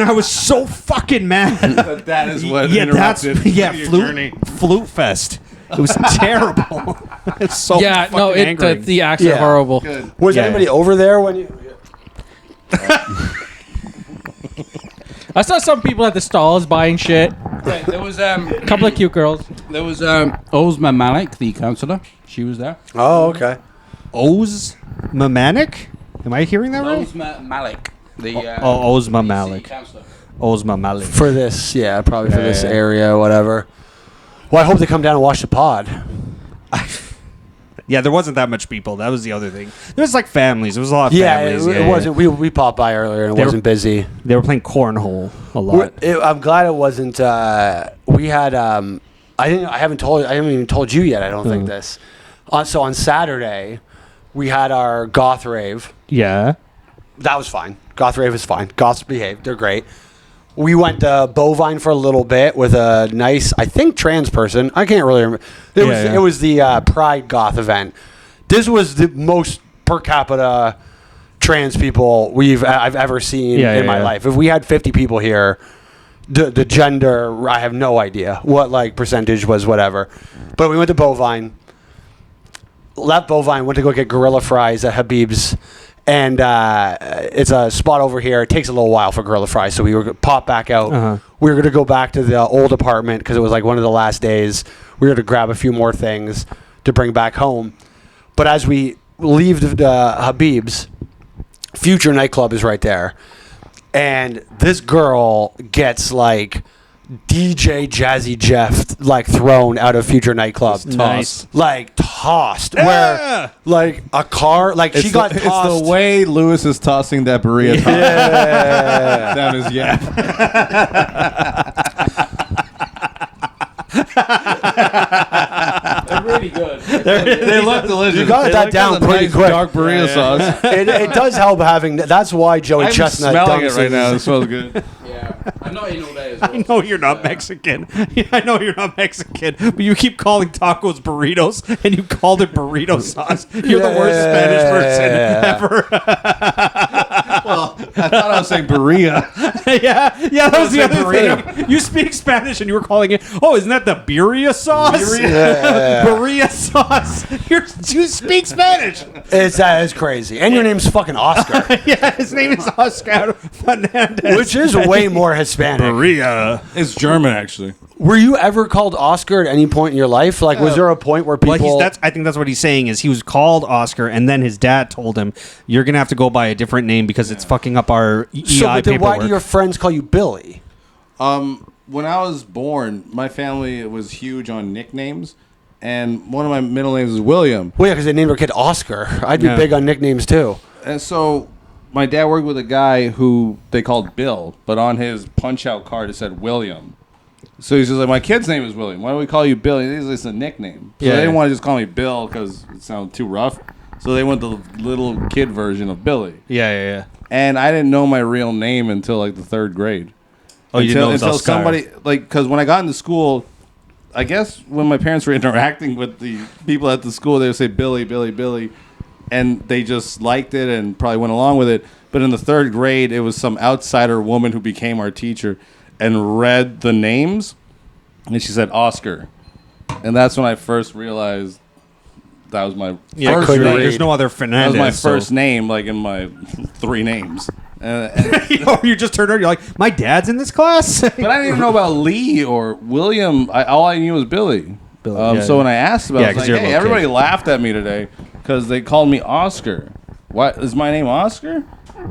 I was so fucking mad. That is what That's interrupted your journey. flute fest. It was terrible. It's so Yeah, no, fucking angry. the acts are Yeah. horrible. Good. Was Yeah. anybody over there when you? I saw some people at the stalls buying shit. There was A couple of cute girls. Ozma Malik, the councillor. She was there. Oh, okay. Oz Mamanik? Am I hearing that right? Ozma Malik, the Ozma DC Malik. councillor. Ozma Malik. For this, yeah, probably for this Yeah. area, whatever. Well, I hope they come down and watch the pod. Yeah, there wasn't that much people. That was the other thing. There was like families. There was a lot of Yeah, families. it wasn't. We popped by earlier and it They were- wasn't busy. They were playing cornhole a lot. I'm glad it wasn't. We had. I haven't even told you yet. I don't think this. So on Saturday, we had our goth rave. Yeah. That was fine. Goth rave is fine. Goths behave. They're great. We went to Bovine for a little bit with a nice, I think, trans person. I can't really remember. It was the Pride Goth event. This was the most per capita trans people I've ever seen in my life. If we had 50 people here, the gender, I have no idea what like percentage was, whatever. But we went to Bovine. Left Bovine, went to go get gorilla fries at Habib's. And it's a spot over here. It takes a little while for gorilla fries, so we were pop back out. We were going to go back to the old apartment because it was like one of the last days. We were to grab a few more things to bring back home. But as we leave the Habib's, Future nightclub is right there. And this girl gets like DJ Jazzy Jeff like thrown out of Future nightclub. Nice. Like tossed. Where like a car like she got tossed. It's the way Lewis is tossing that burrito down his yap. They're really good. They look delicious. You got that down pretty quick. Dark burrito sauce. It does help having that's why Joey I'm Chestnut smelling it dunks right now. It his- smells good. Yeah, I'm not in all day as well. I know you're not Mexican. I know you're not Mexican, but you keep calling tacos burritos, and you called it burrito sauce. You're the worst Spanish person ever. Well, I thought I was saying burrito. yeah, that was the It's a other thing. You speak Spanish, and you were calling it. Oh, isn't that the birria sauce? Birria sauce. You speak Spanish. That is crazy. And your name's fucking Oscar. Yeah, his name is Oscar Fernandez. Which is way more Hispanic. Birria. It's German, actually. Were you ever called Oscar at any point in your life? Like, was there a point where people... Well, I think that's what he's saying is he was called Oscar, and then his dad told him, you're going to have to go by a different name because it's fucking up our EI So, but then paperwork. why do your friends call you Billy? When I was born, my family was huge on nicknames, and one of my middle names is William. Well, yeah, because they named their kid Oscar. I'd be big on nicknames, too. And so my dad worked with a guy who they called Bill, but on his punch-out card it said William. So he's just like, my kid's name is William. Why don't we call you Bill? It's a nickname. So they didn't want to just call me Bill because it sounded too rough. So they went the little kid version of Billy. Yeah. And I didn't know my real name until like the third grade. Oh, you didn't know it was until Oscar. somebody, like, because when I got into school, I guess when my parents were interacting with the people at the school, they would say Billy, Billy, Billy, and they just liked it and probably went along with it. But in the 3rd grade, it was some outsider woman who became our teacher and read the names, and she said Oscar, and that's when I first realized that was my first name. There's no other Fernandez. That was my first name, like in my 3 names. Or you just turned around, you're like, my dad's in this class? But I didn't even know about Lee or William. All I knew was Billy. So when I asked about it, I was like, hey, everybody laughed at me today because they called me Oscar. What, is my name Oscar?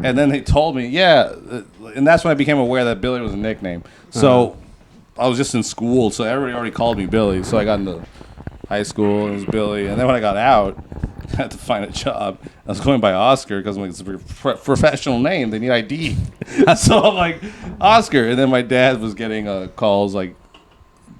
And then they told me, yeah. And that's when I became aware that Billy was a nickname. So I was just in school, so everybody already called me Billy. So I got into high school, and it was Billy. And then when I got out, I had to find a job. I was going by Oscar because it's a professional name. They need ID. So I'm like, Oscar. And then my dad was getting calls like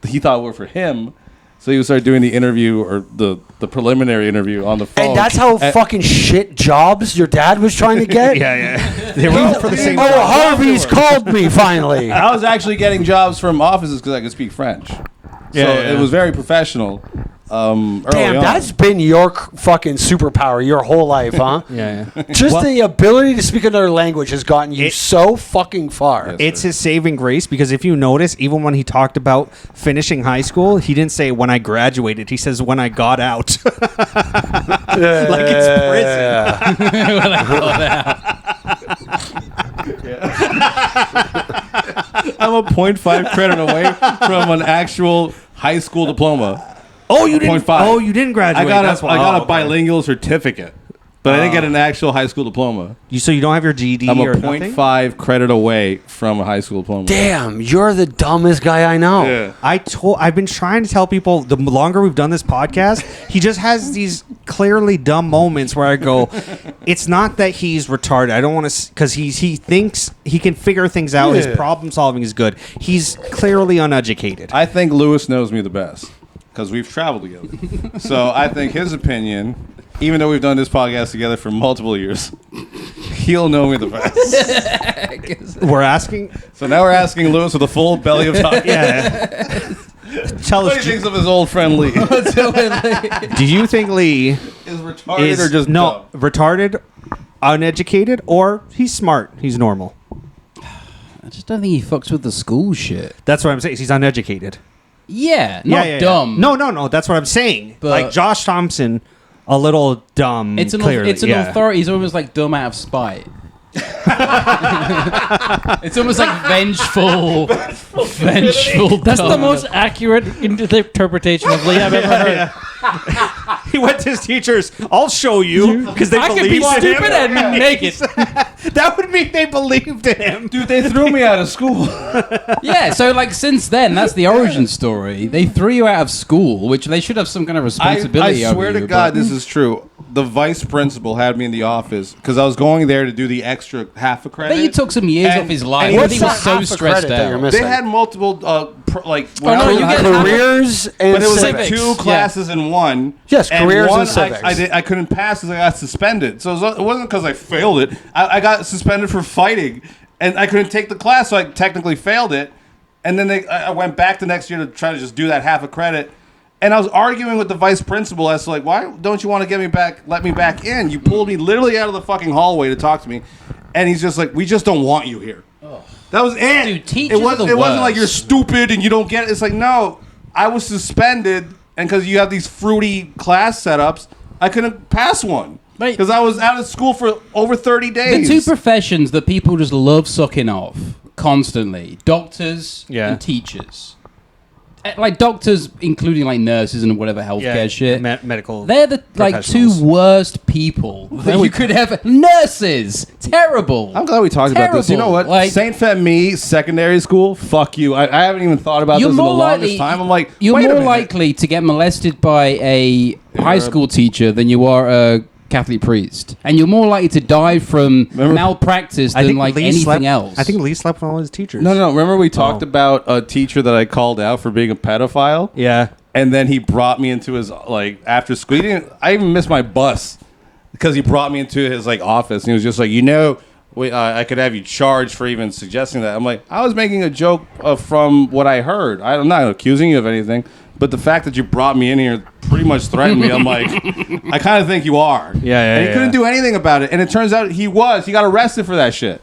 he thought were for him. So he would start doing the interview or the preliminary interview on the phone. And that's how fucking shit jobs your dad was trying to get? Yeah. They were for the same job. Harvey's called me finally. I was actually getting jobs from offices because I could speak French. It was very professional. Damn, that's been your fucking superpower your whole life, huh? Yeah. Just the ability to speak another language has gotten you so fucking far. Yes, it's his saving grace because if you notice, even when he talked about finishing high school, he didn't say when I graduated. He says when I got out. Like it's prison. When I got out. I'm a 0.5 credit away from an actual high school diploma. Oh, you didn't. 0.5. Oh, you didn't graduate. I got a bilingual certificate, but I didn't get an actual high school diploma. So you don't have your GED I'm a or 0.5 credit away from a high school diploma. Damn, you're the dumbest guy I know. Yeah. I've been trying to tell people the longer we've done this podcast, he just has these clearly dumb moments where I go, it's not that he's retarded. I don't want to, because he thinks he can figure things out. Yeah. His problem solving is good. He's clearly uneducated. I think Lewis knows me the best because we've traveled together. So I think his opinion, even though we've done this podcast together for multiple years, he'll know me the best. We're asking. So now we're asking Lewis with a full belly of talk. Yeah. Tell What do us. you think of his old friend Lee? Do you think Lee Is retarded or just dumb? retarded, uneducated, or he's smart? He's normal. I just don't think he fucks with the school shit. That's what I'm saying. He's uneducated. Yeah, not dumb. No. That's what I'm saying. But- like Josh Thompson, a little dumb. It's an clearly. authority. He's almost like dumb out of spite. It's almost like vengeful. That's the most accurate interpretation of Lee I've ever heard. He went to his teachers. I'll show you because they I could be believed in stupid him. and naked. That would mean they believed in him. Dude, they threw me out of school. Yeah, so like since then, that's the origin story. They threw you out of school, which they should have some kind of responsibility I over swear you, to God, but- this is true. The vice principal had me in the office because I was going there to do the extra half a I credit. bet you took some years And- off his life. and But what's he that was so half a stressed credit that you're out. missing? They had multiple, when no, I was you in get high school, careers and but it was civics. like 2 classes in one. Yes, and careers one and civics. I couldn't pass because I got suspended. So it wasn't because I failed it. I got suspended for fighting, and I couldn't take the class, so I technically failed it. And then I went back the next year to try to just do that half a credit. And I was arguing with the vice principal as to like, why don't you want to let me back in? You pulled me literally out of the fucking hallway to talk to me, and he's just like, we just don't want you here. That was it. Dude, teachers it wasn't like worst. you're stupid and you don't get it. It's like, no, I was suspended, and because you have these fruity class setups, I couldn't pass one. Mate. Because I was out of school for over 30 days. The two professions that people just love sucking off constantly: doctors Yeah. and teachers. Like doctors, including like nurses and whatever healthcare shit. medical. They're the like two professionals. worst people that you could ever. Nurses, terrible. I'm glad we talked about this. You know what? Like, Saint Femme secondary school, fuck you. I haven't even thought about this in the longest time. I'm like, you're wait a more minute. likely to get molested by a high school teacher than you are a Catholic priest, and you're more likely to die from malpractice than like Lee anything slept, else. I think Lee slept with all his teachers. No. Remember we talked about a teacher that I called out for being a pedophile? Yeah. And then he brought me into his, like, after school. I even missed my bus because he brought me into his, like, office. And he was just like, I could have you charged for even suggesting that. I'm like, I was making a joke from what I heard. I'm not accusing you of anything. but the fact that you brought me in here pretty much threatened me. I'm like, I kind of think you are. Yeah. And he couldn't do anything about it. And it turns out he got arrested for that shit.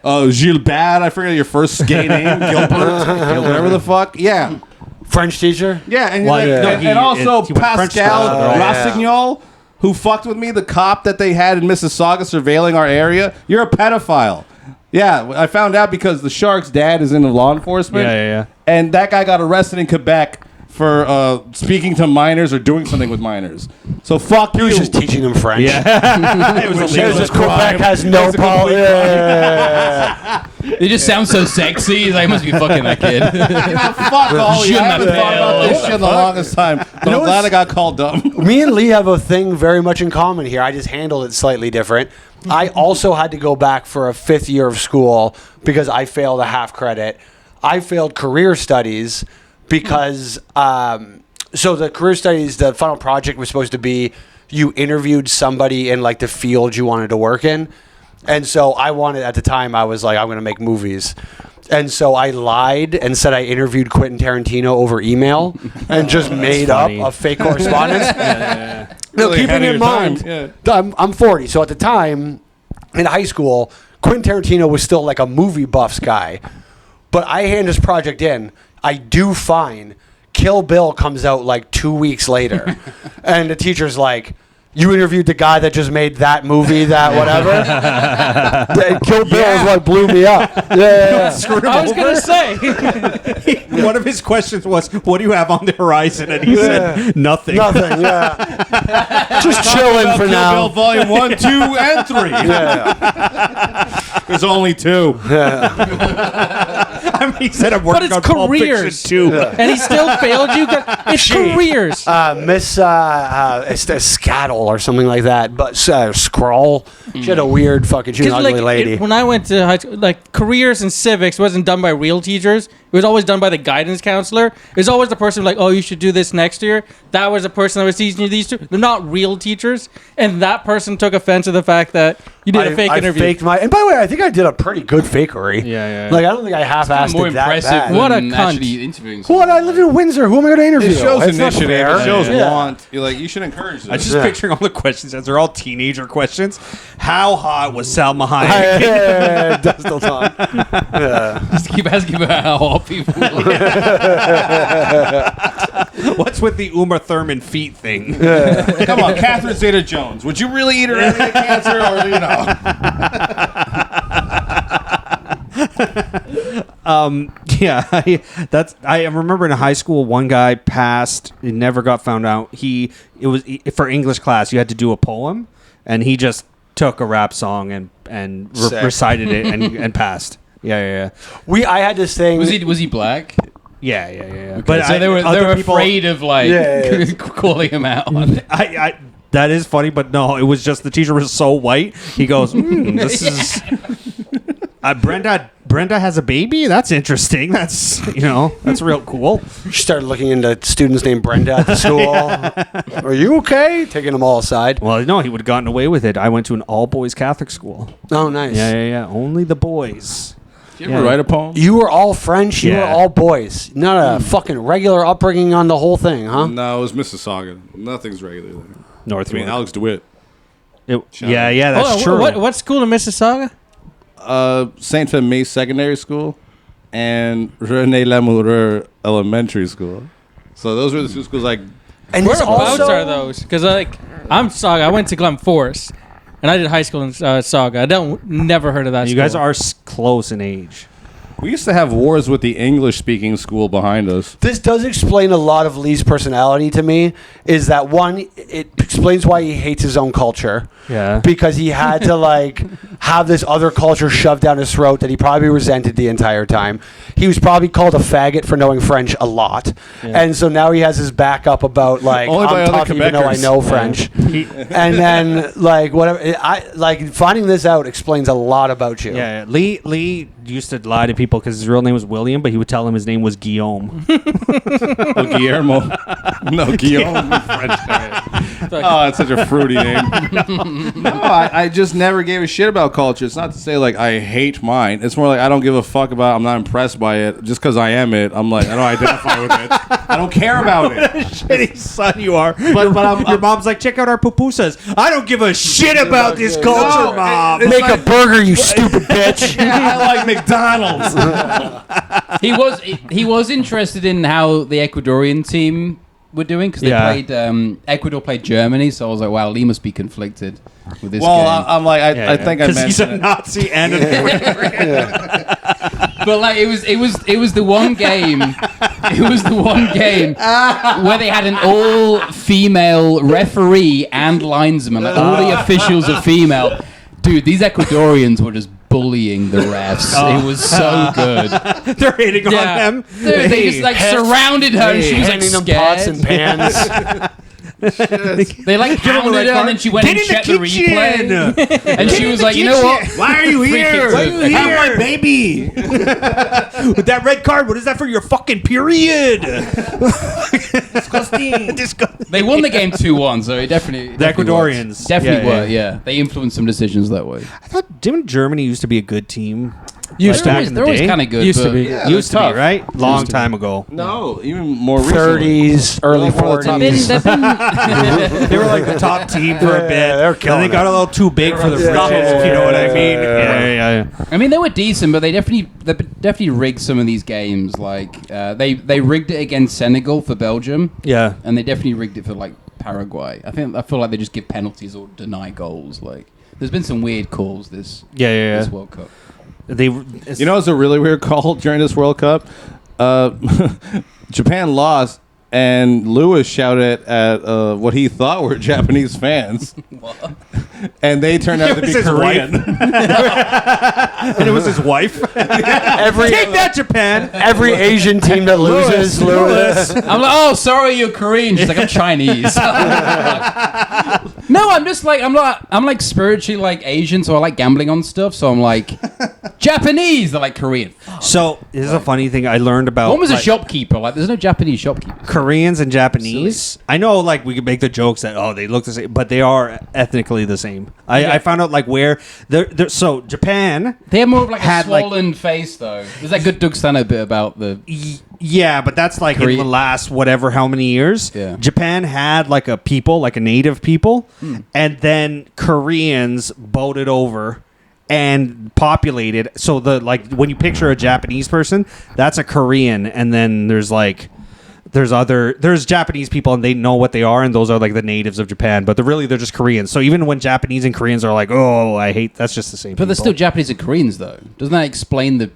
Gilbert, I forget your first gay name, Gilbert, whatever the fuck. Yeah. French teacher? Yeah, and, Well, yeah. and also he went French Pascal school. Rossignol, who fucked with me, the cop that they had in Mississauga surveilling our area. You're a pedophile. Yeah, I found out because the Shark's dad is in the law enforcement. Yeah. And that guy got arrested in Quebec for speaking to minors or doing something with minors. So fuck you. He was just teaching them French. Yeah. It was Which illegal. is Quebec has no policy. Yeah. They just sound so sexy. He's like, I must be fucking that kid. Fuck all you. I haven't thought about this shit in the longest time. But I'm glad I got called dumb. Me and Lee have a thing very much in common here. I just handled it slightly different. I also had to go back for a 5th year of school because I failed a half credit. I failed career studies because so the career studies, the final project was supposed to be you interviewed somebody in like the field you wanted to work in. And so I wanted, at the time, I was like, I'm going to make movies. And so I lied and said I interviewed Quentin Tarantino over email and just made funny. up a fake correspondence. No, Really keeping ahead of in your mind, time, I'm 40. So at the time, in high school, Quentin Tarantino was still like a movie buffs guy. But I hand this project in. I do fine. Kill Bill comes out like 2 weeks later. And the teacher's like, you interviewed the guy that just made that movie, that whatever? Yeah, Kill Bill is what blew me up. Yeah. I was gonna say. One of his questions was, "What do you have on the horizon?" And he said, "Nothing." Nothing, yeah. Just chilling for Kill now. Bill Volume 1, 2, and 3. Yeah. There's only 2. I mean, he said, "I'm But working it's on Pulp Fiction careers. too." And he still failed you? It's careers. Miss it's a Scattle or something like that, but Scroll. She had a weird fucking. She was an ugly lady. When I went to high school, like careers and civics wasn't done by real teachers. It was always done by the guidance counselor. It was always the person like, oh, you should do this next year. That was the person that was teaching you these two. They're not real teachers. And that person took offense to the fact that you did a fake interview. I faked my. And by the way, I think I did a pretty good fakery. Yeah. Like I don't think I half-assed More it that impressive bad. than What a cunt. actually interviewing What? I live in Windsor. Who am I going to interview? It shows It's not initiative. fair. It shows Yeah. want. You're like, you should encourage I was this. just picturing all the questions as they're all teenager questions. How hot was Salma Hayek? Yeah, that's still time. Yeah. Just keep asking about how hot people What's with the Uma Thurman feet thing? Come on, Catherine Zeta-Jones. Would you really eat her any cancer, or you know? I remember in high school one guy passed. He never got found out. For English class you had to do a poem, and he just took a rap song and recited it and passed. Yeah. I had this thing. was he black? Yeah. But so they were afraid of like Yeah. calling him out. I that is funny, but no, it was just the teacher was so white. He goes, "This is Brenda has a baby. That's interesting. That's that's real cool." She started looking into students named Brenda at the school. Are you okay? Taking them all aside. Well, no, he would have gotten away with it. I went to an all boys Catholic school. Oh, nice. Yeah. Only the boys. Did you ever write a poem? You were all French. You were Yeah. all boys. Not a fucking regular upbringing on the whole thing, huh? No, it was Mississauga. Nothing's regular there. North. I mean, Alex DeWitt. Yeah, that's true. What school in Mississauga? Saint Famille Secondary School and René Lamoureux Elementary School. So those were the two schools. Like, And this Whereabouts also, are those? Because I'm Saga. I went to Glen Forest, and I did high school in Saga. I never heard of that. You school. guys are close in age. we used to have wars with the English-speaking school behind us. This does explain a lot of Lee's personality to me. Is that one? It explains why he hates his own culture. Yeah. Because he had to like have this other culture shoved down his throat that he probably resented the entire time. He was probably called a faggot for knowing French a lot, and so now he has his back up about like Only by I'm other tough even though I Quebecers. know French. And then like whatever, I like finding this out explains a lot about you. Yeah, Lee used to lie to people because his real name was William, but he would tell them his name was Guillaume. Guillermo. No, Guillaume. French guy. Oh, it's such a fruity name. No, I just never gave a shit about culture. It's not to say like I hate mine. It's more like I don't give a fuck about it. I'm not impressed by it. Just because I am it, I'm like, I don't identify with it. I don't care about it. Shitty son you are. But your mom's like, check out our pupusas. I don't give a shit about this culture, Mom. Make a burger, you stupid bitch. I like McDonald's. He was interested in how the Ecuadorian team were doing because they played Ecuador played Germany, so I was like, wow, Lee must be conflicted with this game. I'm like, I think I mentioned he's a it. Nazi and a But like it was the one game. It was the one game where they had an all-female referee and linesman. Like, all the officials are female. Dude, these Ecuadorians were just bullying the refs. It was so good. They're hitting on them. Dude, they just like surrounded her and she was like handing them scared. pots and pans. They like hounded her and then she went and checked the replay. And she was like, you know what? Why are you here? Why are you here? Have my baby. With that red card, what is that for your fucking period? Disgusting. They won the game 2-1, so it definitely The Ecuadorians. worked. Definitely were, yeah. They influenced some decisions that way. I thought Germany used to be a good team. Used They're to always, be. they're always kind of good. Used to but- be. Yeah, Used to tough. be, right? Long time ago. No, even more recently. 30s, early They're like one of the 40s. They've been They were like the top team for a bit. they're And killing they got it. a little too big for the britches, if you know what I mean. Yeah. I mean, they were decent, but they definitely rigged some of these games. Like they rigged it against Senegal for Belgium, Yeah. and they definitely rigged it for like Paraguay. I feel like they just give penalties or deny goals. Like there's been some weird calls this World Cup. You know, it's a really weird call during this World Cup. Japan lost, and Lewis shouted at what he thought were Japanese fans, and they turned out to be Korean. And it was his wife. Take that, Japan. Every Asian team that loses, Lewis. I'm like, oh, sorry, you're Korean. She's like, I'm Chinese. No, I'm just like, I'm like spiritually like Asian, so I like gambling on stuff. So I'm like, Japanese. They're like Korean. So this is a funny thing I learned about. One was a like, shopkeeper. Like, there's no Japanese shopkeepers. Koreans and Japanese. I know, like we could make the jokes that they look the same, but they are ethnically the same. I found out like where they're so Japan. They have more of like a Had, like- swollen face, though. There's that good Doug Stanhope bit about the. Yeah, but that's like in the last whatever how many years. Yeah. Japan had like a people, like a native people, and then Koreans boated over and populated. So the like when you picture a Japanese person, that's a Korean, and then there's Japanese people and they know what they are, and those are like the natives of Japan, but they're just Koreans. So even when Japanese and Koreans are like, oh, I hate, that's just the same. But they're people. still Japanese and Koreans, though. Doesn't that explain the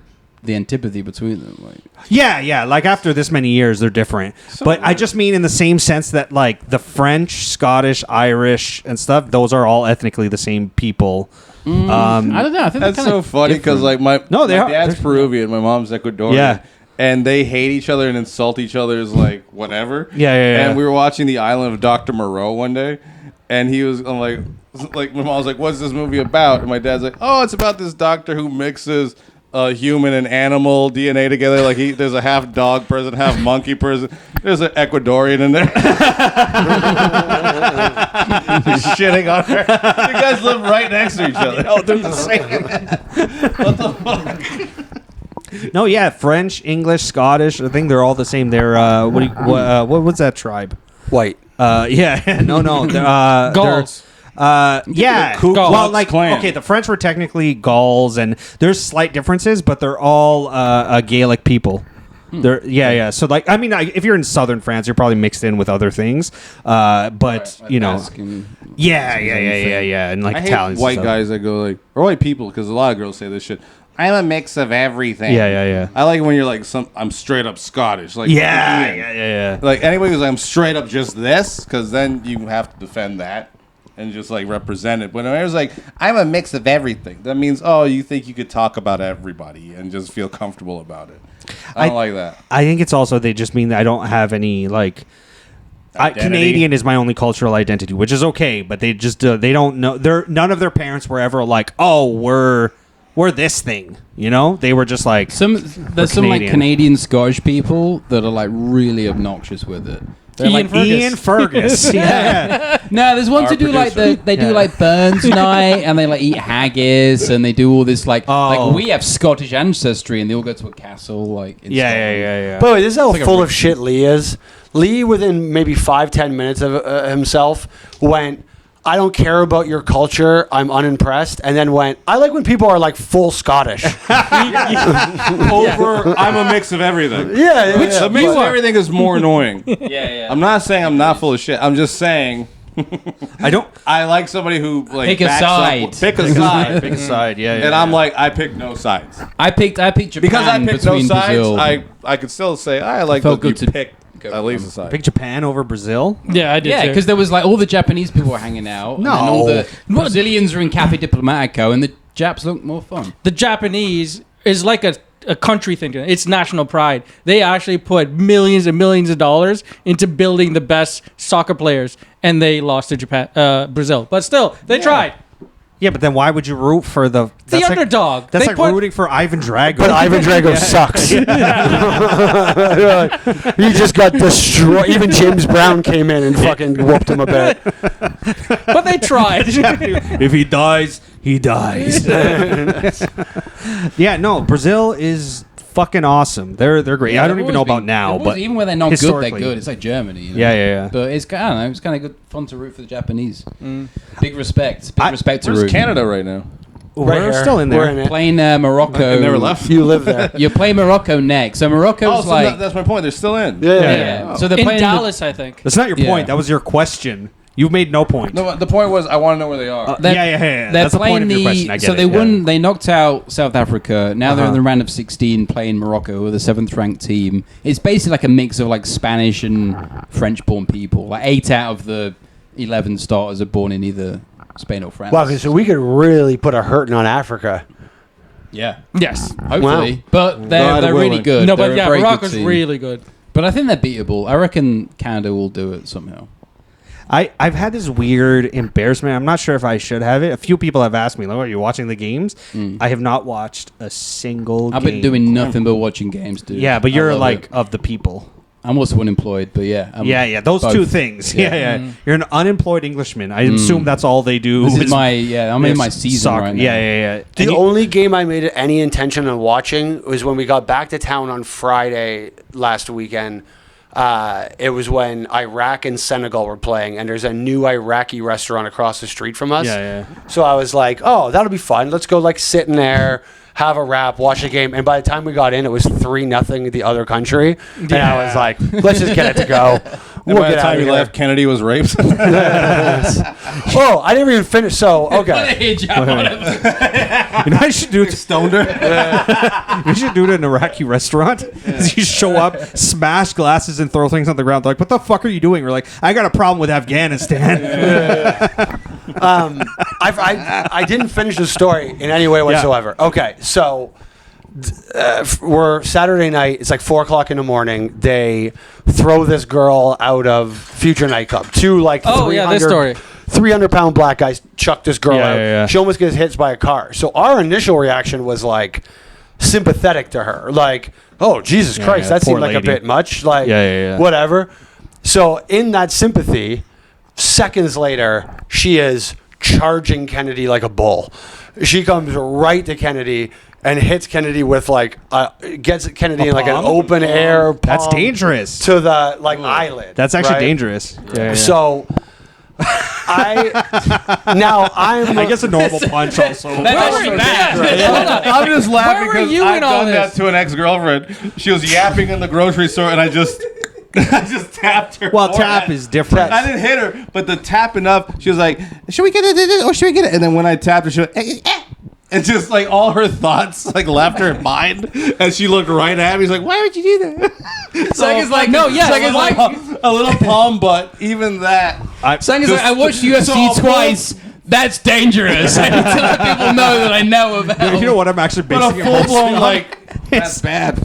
antipathy between them? Like, Yeah. Like after this many years, they're different. But I just mean in the same sense that like the French, Scottish, Irish, and stuff, those are all ethnically the same people. I don't know. I think That's so funny because like my dad's They're- Peruvian, my mom's Ecuadorian. Yeah. And they hate each other and insult each other's like whatever. Yeah. And we were watching The Island of Dr. Moreau one day, and I'm like my mom was like, "What's this movie about?" And my dad's like, "Oh, it's about this doctor who mixes human and animal DNA together. Like there's a half dog person, half monkey person. There's an Ecuadorian in there." He's shitting on her. You guys live right next to each other. Oh, they're the same. What the fuck? No, yeah, French, English, Scottish. I think they're all the same. They're what's that tribe? White. Yeah, no, Gauls. Yeah. Ku Klux Well, like Klan. okay, the French were technically Gauls, and there's slight differences, but they're all Gaelic people. Yeah. So like, I mean, if you're in southern France, you're probably mixed in with other things, but you know, yeah, and like I hate Italians, and white stuff. guys that go like, or white people, because a lot of girls say this shit. I'm a mix of everything. Yeah. I like it when you're like, I'm straight up Scottish. Like, Yeah. Like anybody who's like, I'm straight up just this, because then you have to defend that and just like represent it. But when I was like, I'm a mix of everything, that means, oh, you think you could talk about everybody and just feel comfortable about it. I don't like that. I think it's also they just mean that I don't have any like. Identity. Canadian is my only cultural identity, which is okay, but they just they don't know. None of their parents were ever like, oh, we're this thing, you know. They were just like there's some like Canadian Scottish people that are like really obnoxious with it. Ian Fergus. Yeah. No, there's one Our to do like producer. they do like Burns night, and they like eat haggis, and they do all this like we have Scottish ancestry, and they all go to a castle like in Scotland. Yeah. But wait, this is how like a full rich- of shit Lee is. Lee, within maybe 5-10 minutes of himself, went, I don't care about your culture. I'm unimpressed. And then went, I like when people are like full Scottish. I'm a mix of everything. Yeah. The mix of everything is more annoying. Yeah. I'm not saying I'm not full of shit. I'm just saying I like somebody who like Pick a backs side. up. Pick a side. Pick a side. Yeah. And I'm like, I pick no sides. I picked Japan Because I picked no between sides, Brazil. I could still say I like Felt that you good to pick at least a side. Pick Japan over Brazil. Yeah, I did. Yeah, too. because there was like all the Japanese people were hanging out. No. And then all the Brazilians were in Cafe Diplomatico, and the Japs looked more fun. the Japanese is like a country thing. It's national pride. They actually put millions and millions of dollars into building the best soccer players, and they lost to Brazil. But still, they tried. Yeah, but then why would you root for the Underdog. That's They like put- rooting for Ivan Drago. But Ivan Drago sucks. He just got destroyed. Even James Brown came in and fucking whooped him a bit. But they tried. If he dies, he dies. Yeah, no, Brazil is fucking awesome. They're great. Yeah, I don't they've even know always about been- now, they've always- but even when they're not good, they're historically. good. It's like Germany. You know? Yeah. But it's I don't know. It's kind of good fun to root for the Japanese. Big respect. Big respect to Where's root. Canada right now? Right We're here. still in there. We're in it. Playing Morocco. I never left. You live there. You play Morocco next. So Morocco's So like that's my point. They're still in. yeah. So they're In playing Dallas, I think. That's not your Yeah. point. That was your question. You made no point. No, the point was I want to know where they are. They're- Yeah. They're That's the point playing of your question. I get so it. they Yeah. won. They knocked out South Africa. Now they're in Uh-huh. the round of 16, playing Morocco with a 7th-ranked team. It's basically like a mix of like Spanish and French-born people. Like 8 out of the 11 starters are born in either Spain or France. Wow, so we could really put a hurting on Africa. Yeah, Yes. hopefully. Wow. But they're God really willing. good. No, They're but a yeah, very good Morocco's team. really good. But I think they're beatable. I reckon Canada will do it somehow. I've had this weird embarrassment. I'm not sure if I should have it. A few people have asked me, like, are you watching the games? I have not watched a single I've game. been doing nothing but watching games, dude. Yeah, but I you're love like it. of the people. I'm also unemployed, but yeah. Those both. two things. Yeah. You're an unemployed Englishman. I assume that's all they do. This is is- I'm in my season soccer. right now. Yeah. The And you- only game I made any intention of watching was when we got back to town on Friday last weekend. It was when Iraq and Senegal were playing, and there's a new Iraqi restaurant across the street from us. Yeah. So I was like, oh, that'll be fun. Let's go like sit in there, have a wrap, watch a game. And by the time we got in, it was 3-0 the other country. And I was like, let's just get it to go. And We'll by get the out time of you here. left, Kennedy was raped. Oh, I didn't even finish. So, okay. You know, I should do it. Stoned her. We should do it in an Iraqi restaurant. You show up, smash glasses, and throw things on the ground. They're like, what the fuck are you doing? We're like, I got a problem with Afghanistan. I didn't finish the story in any way whatsoever. Okay, so we're Saturday night. It's like 4:00 in the morning. They throw this girl out of Future Nightclub. Two like Oh, yeah, this story. 300-pound black guys chuck this girl Yeah, out. yeah. She almost gets hit by a car. So our initial reaction was like sympathetic to her, like, oh Jesus Christ, yeah, that seemed poor like a lady. bit much. Like, Yeah. whatever. So in that sympathy, seconds later, she is charging Kennedy like a bull. She comes right to Kennedy and hits Kennedy with like gets Kennedy in like an palm? open air palm That's dangerous. to the like eyelid. That's actually right? dangerous. Yeah. So I'm I guess a normal punch also. I'm just laughing Where were because you I've in all done that this? to an ex-girlfriend. She was yapping in the grocery store, and I just tapped her. Well, forehead. tap is different. I didn't hit her, but the tap enough. She was like, "Should we get it? Or should we get it?" And then when I tapped her, she went, and just like all her thoughts like left her mind, and she looked right at me. He's like, "Why would you do that?" Second's like, no, yes, Second's like- a little palm butt. Even that. Second's like, I watched UFC twice. That's dangerous. I need to let people know that I know about. You know what I'm actually But basing a it full mostly blown on? like that's bad.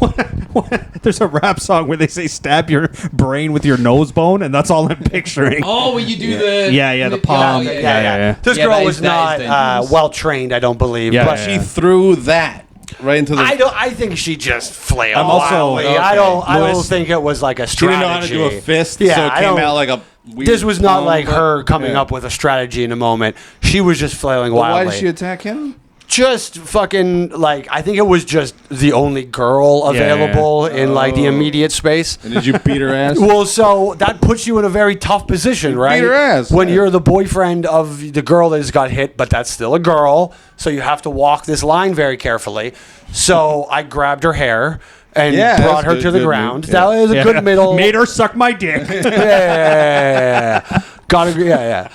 There's a rap song where they say stab your brain with your nose bone, and that's all I'm picturing. Oh, when you do the the palm. Yeah. This Yeah, girl that was is- that is not dangerous. well trained, I don't believe. Yeah, but She threw that. right into the. I think she just flailed. I'm also- wildly. okay. I don't Lewis- think it was like a She strategy. didn't know how to do a fist, Yeah, so it I came don't- out like a. Weird This was not palm, like but- her coming yeah. up with a strategy in a moment. She was just flailing But wildly. why did she attack him? Just fucking like I think it was just the only girl available in like the immediate space. And did you beat her ass? Well, so that puts you in a very tough position, right? her ass, when yeah. you're the boyfriend of the girl that has got hit, but that's still a girl. So you have to walk this line very carefully. So I grabbed her hair and Yeah, brought that's her good- to the good ground. move, yeah. That was a good middle. Made her suck my dick. Yeah. Gotta, yeah.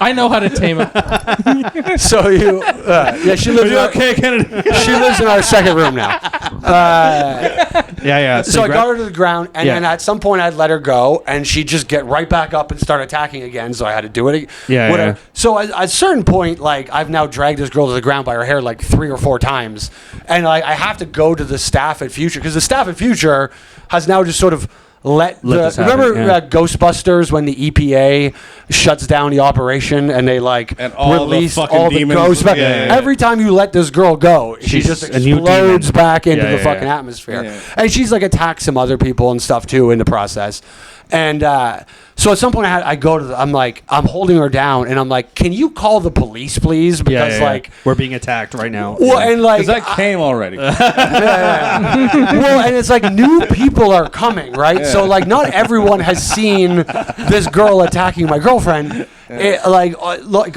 I know how to tame it. So you, yeah, she lives. Kennedy? She lives in our second room now. Yeah. So I got her to the ground, and Yeah. then at some point I'd let her go, and she'd just get right back up and start attacking again. So I had to do it. Yeah, Whatever. yeah. So at a certain point, like I've now dragged this girl to the ground by her hair like 3 or 4 times, and like I have to go to the staff at Future because the staff at Future has now just sort of let this the happen, remember yeah. Ghostbusters when the EPA shuts down the operation and they like And all the release fucking all the demons- ghosts. yeah, yeah, yeah. Every time you let this girl go, she She's just a new explodes demon. back into Yeah, the yeah, fucking yeah. atmosphere. Yeah. And she's like attacked some other people and stuff too in the process. And so at some point I go to I'm holding her down and I'm like, can you call the police please? Because like we're being attacked right now. well and like Because that came already. well, and it's like new people are coming, right? So like not everyone has seen this girl attacking my girlfriend. Like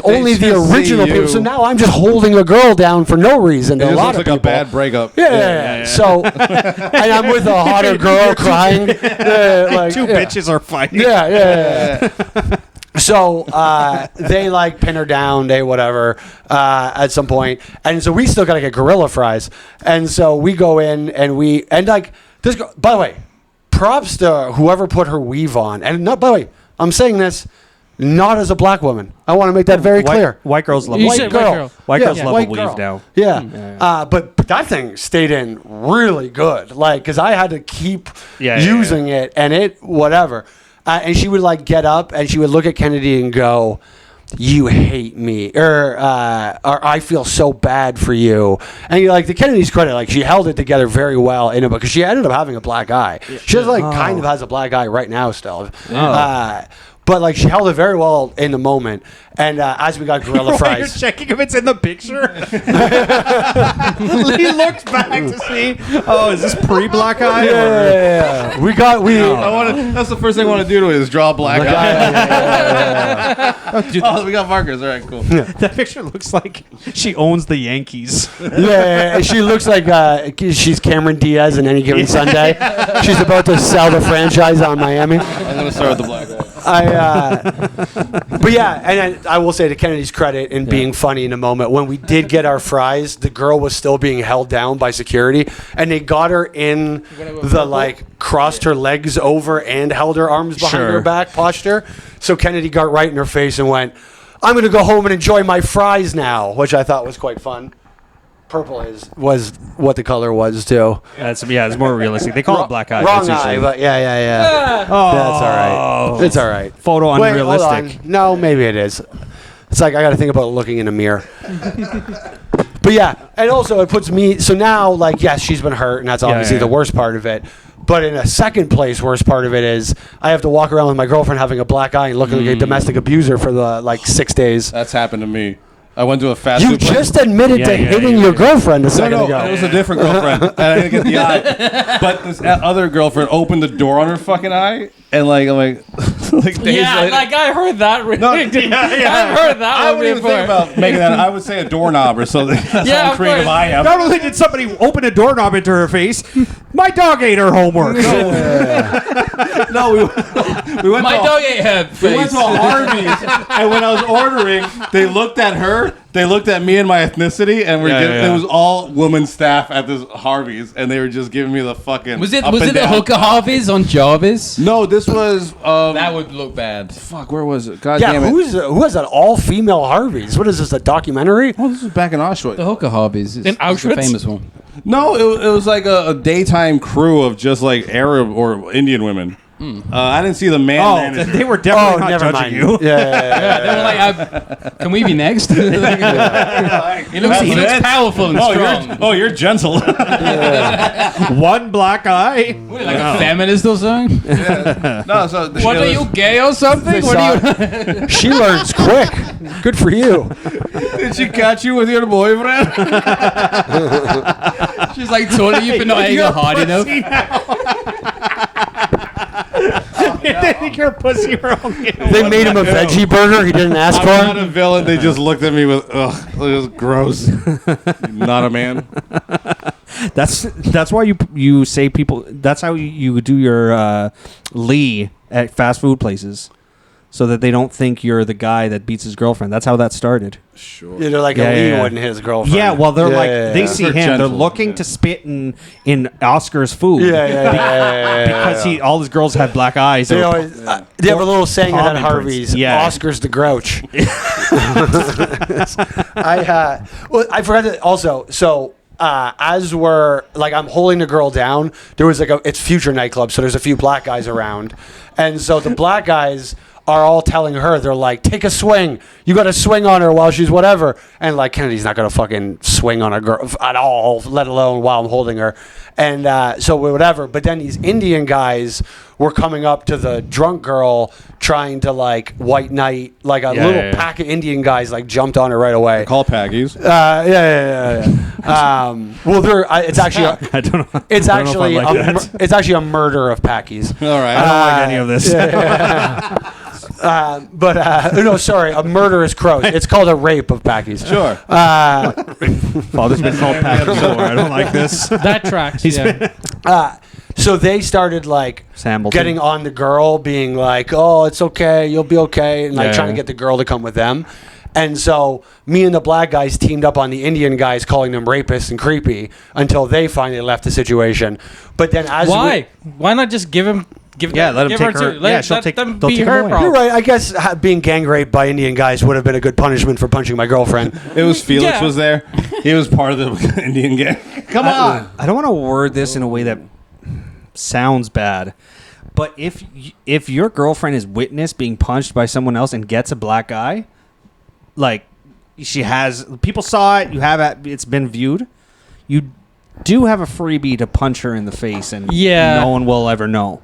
only the just see original people. you. So now I'm just holding a girl down for no reason. It to a just lot looks of like people. a bad breakup. Yeah. So, and I'm with a hotter girl crying. Like, Two bitches are fighting. Yeah. So they like pin her down, they whatever at some point, and so we still gotta get gorilla fries, and so we go in and like this. By the way, props to whoever put her weave on, and not by the way, I'm saying this. Not as a black woman. I want to make that very clear. White girls love You white said girl. white girl. White girls Yeah, love white a weave girl. now. Yeah. But that thing stayed in really good. Like, because I had to keep using it and it, whatever. And she would, like, get up and she would look at Kennedy and go, you hate me. Or I feel so bad for you. And you're like, to Kennedy's credit, like, she held it together very well in it because she ended up having a black eye. She just, like, kind of has a black eye right now still. But like she held it very well in the moment, and as we got gorilla You're fries, checking if it's in the picture. He looks back to see. Oh, is this pre-black eye? yeah. we That's the first thing I want to do to it is draw a black eye. Oh, we got markers. All right, cool. That picture looks like she owns the Yankees. yeah, and she looks like she's Cameron Diaz in Any Given Sunday. She's about to sell the franchise on Miami. I'm gonna start with the black eye. But yeah, and then I will say to Kennedy's credit in being funny in a moment, when we did get our fries, the girl was still being held down by security, and they got her in the like crossed her legs over and held her arms behind her back posture. So Kennedy got right in her face and went, "I'm going to go home and enjoy my fries now," which I thought was quite fun. Purple was what the color was too. It's more realistic. They call it black eye. Wrong That's eye, usually- but yeah. Oh, That's all right. It's all right. Photo Wait, unrealistic. hold on. No, maybe it is. It's like I got to think about looking in a mirror. But yeah, and also it puts me. So now, like, yes, she's been hurt, and that's obviously the worst part of it. But in a second place, worst part of it is I have to walk around with my girlfriend having a black eye and looking like a domestic abuser for the like 6 days. That's happened to me. I went to a fast You food place. just admitted to hitting your girlfriend a second ago. It was a different girlfriend, and I didn't get the eye. But this other girlfriend opened the door on her fucking eye, and like I'm like, like days Yeah, later- like I heard that. No, I've heard that I one wouldn't even before. think about making that. I would say a doorknob or something. That's Yeah, how of creative course. I am. Not only did somebody open a doorknob into her face, my dog ate her homework. No, we went My to dog ate her face. we went to a Harvey's, and when I was ordering, they looked at her, they looked at me and my ethnicity, and it was all woman staff at this Harvey's, and they were just giving me the fucking. Was it up the and down. hooker Harveys on Jarvis? No, this was. That would look bad. Fuck, where was it? God Yeah, damn it! who has an all-female Harvey's? What is this, a documentary? Oh, this was back in Auschwitz. The hooker Harveys is In is the Auschwitz? famous one. No, it was like a daytime crew of just like Arab or Indian women. I didn't see the man. Oh, manager. they were definitely not never judging mind. you. Yeah. They were like, can we be next? He looks powerful and strong. You're gentle. One black eye. What, like a feminist or something? No, so What are you, gay or something? What are you? She learns quick. Good for you. Did she catch you with your boyfriend? She's like taunting you for not hitting her hard enough. They think you're a pussy wrong. They made him a veggie burger he didn't ask I'm for. not a villain. They just looked at me with, ugh, it was gross. Not a man. That's why you say people. That's how you do your Lee at fast food places, so that they don't think you're the guy that beats his girlfriend. That's how that started. Sure. Yeah, they're like, Lee wouldn't hit his girlfriend. Yeah, well, they're they see They're him. gentle, They're looking to spit in Oscar's food. Yeah. Because all his girls have black eyes. They always they have a little saying at Palm Harvey's. imprints. Yeah. Oscar's the grouch. I forgot that also. So as we're like, I'm holding the girl down. There was like it's Future nightclub, so there's a few black guys around, and so the black guys are all telling her, they're like, take a swing. You got to swing on her while she's whatever. And like, Kennedy's not going to fucking swing on a girl at all, let alone while I'm holding her. And so whatever. But then these Indian guys were coming up to the drunk girl trying to like white knight, like a little pack of Indian guys like jumped on her right away. Call Paggies. Yeah. Well, it's actually I don't know. it's I don't know actually if I like that. it's actually a murder of Packies. All right. I don't like any of this. No, sorry, a murder is gross. It's called a rape of Packies. Sure. Father's been called Packy before. I don't like this. That tracks. So they started like Hamilton. getting on the girl, being like, "Oh, it's okay, you'll be okay," and like trying to get the girl to come with them. And so me and the black guys teamed up on the Indian guys, calling them rapists and creepy, until they finally left the situation. But then Why not just give him? Let him give take her. to- let- She'll let take. them they'll be take her him away. problem. You're right. I guess being gang raped by Indian guys would have been a good punishment for punching my girlfriend. It was Felix Yeah. was there. He was part of the Indian gang. Come on. I don't want to word this in a way that sounds bad, but if your girlfriend is witnessed being punched by someone else and gets a black eye, like people saw it, it's been viewed, you do have a freebie to punch her in the face, and no one will ever know.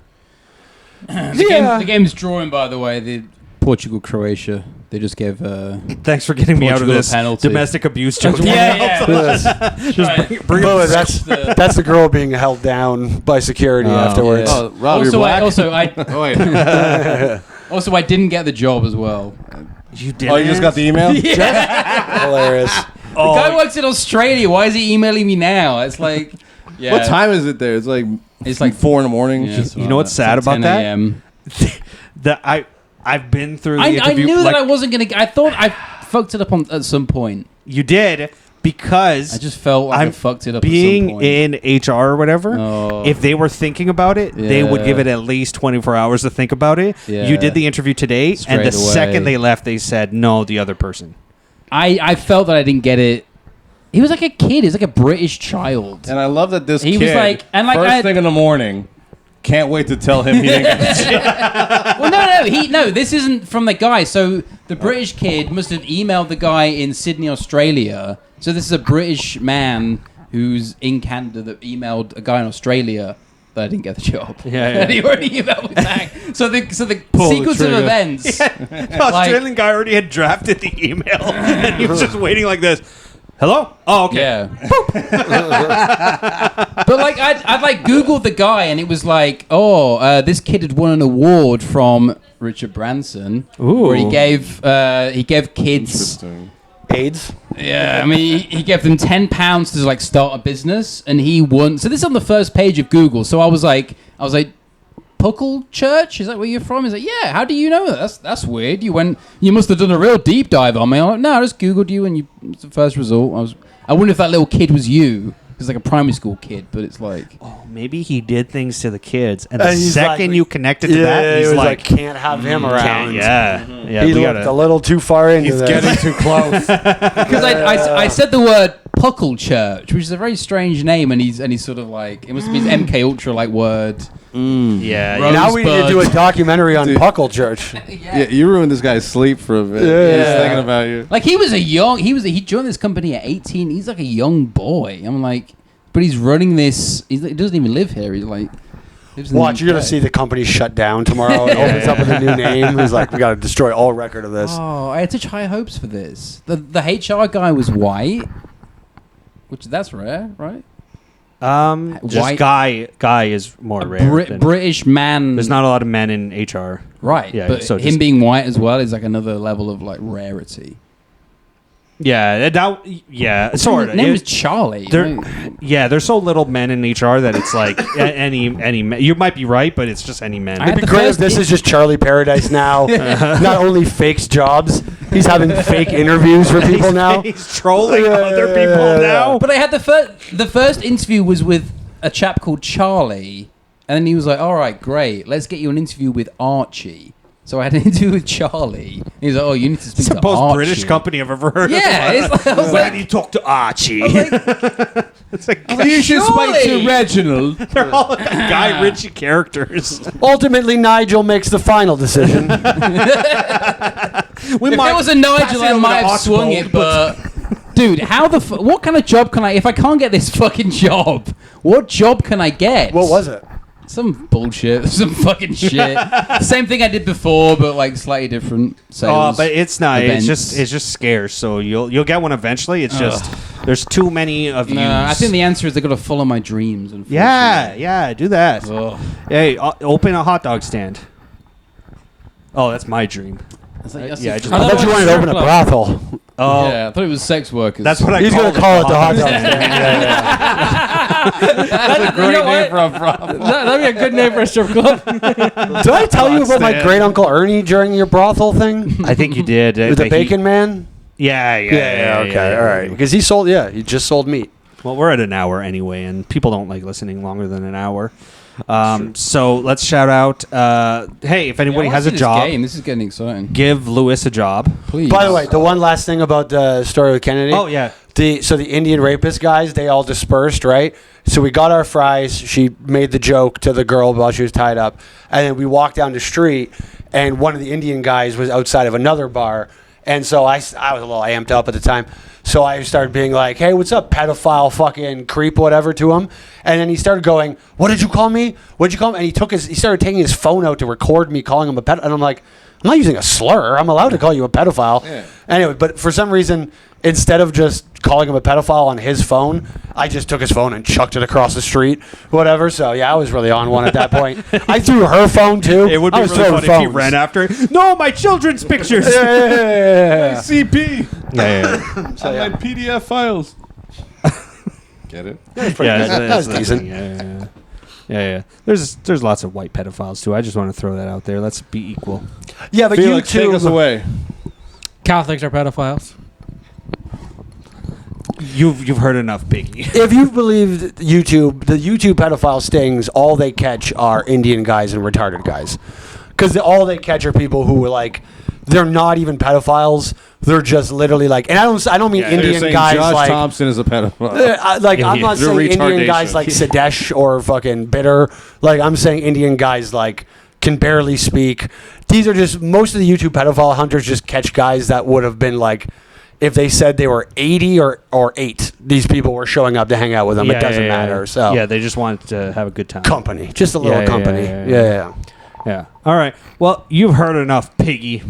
The game's drawing, by the way. The Portugal-Croatia. They just gave. Thanks for getting me out of Portugal a this penalty. domestic abuse joke. That's the girl being held down by security afterwards. Oh, Rob, you're black? Also, I didn't get the job as well. You did. Oh, you just got the email? Hilarious. The guy works in Australia. Why is he emailing me now? It's like, What time is it there? It's like 4 in the morning. Yeah, You know what's sad about 10 that? a.m. That I've been through the I interview. knew that I wasn't gonna. I thought I fucked it up at some point. You did, because I just felt like I fucked it up. being at some point. in HR or whatever. Oh. If they were thinking about it, they would give it at least 24 hours to think about it. Yeah. You did the interview today, and Straight the second away. they left, they said no, the other person. I felt that I didn't get it. He was like a kid. He was like a British child. And I love that this He kid, was like- and like first I- thing in the morning, can't wait to tell him he didn't get the shit. Well, no. This isn't from the guy. So the British kid must have emailed the guy in Sydney, Australia. So this is a British man who's in Canada that emailed a guy in Australia that I didn't get the job. Yeah. And he already emailed me back. So the Pull the sequence of trigger. events. The Australian guy already had drafted the email, and he was just waiting like this. Hello? Oh, okay. Yeah. But like I'd like Googled the guy, and it was like, this kid had won an award from Richard Branson, where he gave kids. AIDS. Yeah, I mean, he gave them £10 to like start a business, and he won. So this is on the first page of Google. So I was like, Puckle Church? Is that where you're from? He's like, yeah. How do you know that? That's weird. You must have done a real deep dive on me. I'm like, no, I just Googled you, and it's the first result. I wonder if that little kid was you. It's like a primary school kid, but it's like, Maybe he did things to the kids, and the And he's second like- you connected to that, he's he was like, can't have him around. yeah, He we looked gotta. a little too far into this. Getting too close. because I said the word Puckle Church, which is a very strange name, and he's sort of like, it must be his MK Ultra like word. Yeah. Now we need to do a documentary on Puckle Church. Yeah, you ruined this guy's sleep for a bit. Yeah. He's thinking about you. Like he joined this company at 18. He's like a young boy. I'm like, but he's running this. He doesn't even live here. He's like, lives in Watch, the you're going UK. to see the company shut down tomorrow. It opens up with a new name. He's like, we got to destroy all record of this. Oh, I had such high hopes for this. The HR guy was white, which that's rare, right? Just White- guy is more rare. than- British man. There's not a lot of men in HR. right, Yeah, but so him just- being white as well is like another level of like rarity. Yeah, sort of. His name was Charlie. right? There's so little men in HR that it's like any men. You might be right, but it's just any men. I had It'd be the great if first this is just Charlie Paradise now. Not only fakes jobs, he's having fake interviews for people now. He's trolling other people now. But I had the first interview was with a chap called Charlie, and then he was like, "All right, great, let's get you an interview with Archie." So I had an interview with Charlie. He was like, "Oh, you need to speak It's to the most Archie." British company I've ever heard Yeah, of. it's like, I was When like, you talk to Archie. You should speak to Reginald. They're all Guy Ritchie characters. Ultimately, Nigel makes the final decision. if there was a Nigel, I might have swung it, but dude, how what kind of job can if I can't get this fucking job, what job can I get? What was it? Some bullshit, some fucking shit. Same thing I did before, but like slightly different sales. But it's not. events. It's just scarce. So you'll get one eventually. It's just there's too many of you. No, I think the answer is I got to follow my dreams. Yeah, do that. Ugh. Hey, open a hot dog stand. Oh, that's my dream. It's like, that's Yeah, I a- just. I thought you wanted to open a brothel. Oh, yeah, I thought it was sex workers. that's what I. He's going to call it the hot dog stand. stand. That's a Great name for a problem. That'd be a good name for a strip club. Did I tell you about my stand. great uncle Ernie during your brothel thing? I think you did. With the bacon man? Yeah. Okay, all right. Because he just sold meat. Well, we're at an hour anyway, and people don't like listening longer than an hour. So let's shout out. Hey, if anybody has a job, This is getting exciting. give Lewis a job. Please. By the way, the one last thing about the story with Kennedy. Oh yeah. So the Indian rapist guys, they all dispersed, right? So we got our fries. She made the joke to the girl while she was tied up. And then we walked down the street, and one of the Indian guys was outside of another bar. And so I was a little amped up at the time. So I started being like, hey, what's up, pedophile, fucking creep, whatever, to him. And then he started going, what did you call me? What did you call me? And he started taking his phone out to record me calling him a pedophile. And I'm like, I'm not using a slur. I'm allowed to call you a pedophile. Yeah. Anyway, but for some reason, instead of just calling him a pedophile on his phone, I just took his phone and chucked it across the street, whatever. So, yeah, I was really on one at that point. I threw her phone, too. It would be I was really throwing funny if he phones. ran after it. No, my children's pictures. Yeah. CP. Yeah. On my PDF files. Get it? That's decent. Yeah. There's lots of white pedophiles too. I just want to throw that out there. Let's be equal. Yeah, but Felix, take us away. Catholics are pedophiles. You've heard enough, Biggie. If you believe the YouTube pedophile stings, all they catch are Indian guys and retarded guys. Because all they catch are people who are like, they're not even pedophiles. They're just literally like, and I don't mean So you're Indian saying guys Josh like. Thompson is a pedophile. I'm not They're saying Indian guys retardation. like Sadesh or fucking Bitter. Like, I'm saying Indian guys like can barely speak. These are just, most of the YouTube pedophile hunters just catch guys that would have been like, if they said they were 80 or 8, these people were showing up to hang out with them. It doesn't matter. So yeah, they just want to have a good time. company, just a little company. Yeah. Yeah. All right. Well, you've heard enough, Piggy.